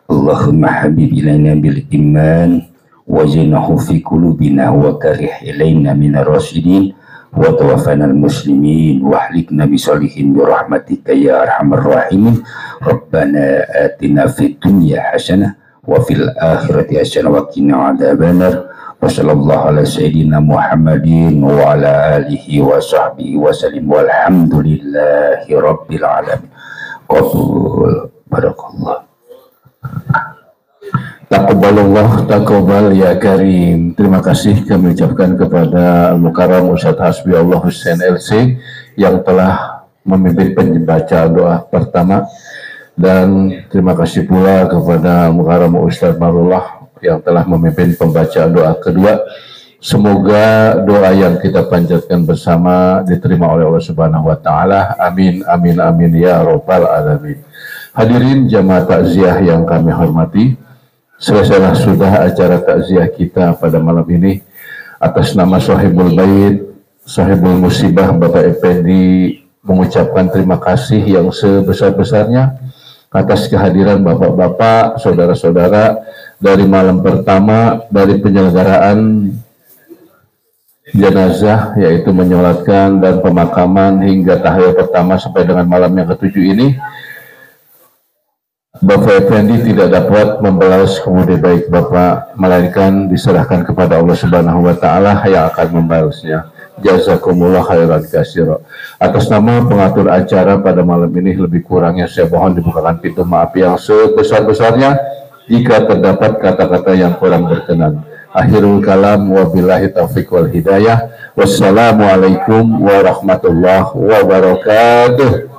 Allahumma habib ilaina bil iman wa jinahu fi qulubina wa karih ilaina minar rasyidin wa tawaffana al muslimin wa ahlikna bi salihin bi rahmatika ya arhamar rahimin rabbana atina fid dunya hasanah wa fil akhirati hasanah wa qina adzabannar wa sallallahu ala sayyidina Muhammadin wa ala alihi wa sahbihi wa sallim walhamdulillahi rabbil alamin. Qabul barakallah. Taqabbalallah taqabbal ya karim. Terima kasih kami ucapkan kepada Al-Mukarram Ustadz Hasbi Allah Hussein LC yang telah memimpin pembaca doa pertama, dan terima kasih pula kepada Al-Mukarram Ustadz Marullah yang telah memimpin pembacaan doa kedua. Semoga doa yang kita panjatkan bersama diterima oleh Allah Subhanahu wa taala. Amin amin amin ya rabbal alamin. Hadirin jamaah takziah yang kami hormati, selesailah sudah acara takziah kita pada malam ini atas nama Sahibul Bait, Sahibul Musibah Bapak Effendi mengucapkan terima kasih yang sebesar-besarnya atas kehadiran bapak-bapak, saudara-saudara dari malam pertama dari penyelenggaraan jenazah, yaitu menyolatkan dan pemakaman hingga tahiyat pertama sampai dengan malam yang ketujuh ini. Bapak Effendi tidak dapat membalas kebudi baik Bapak, melainkan diserahkan kepada Allah Subhanahu wa Ta'ala yang akan membalasnya. Jazakumullah khairan katsira. Atas nama pengatur acara pada malam ini, lebih kurangnya saya mohon dibukakan pintu maaf yang sebesar-besarnya jika terdapat kata-kata yang kurang berkenan. Akhirul kalam, wabillahi taufiq wal hidayah. Wassalamualaikum warahmatullahi wabarakatuh.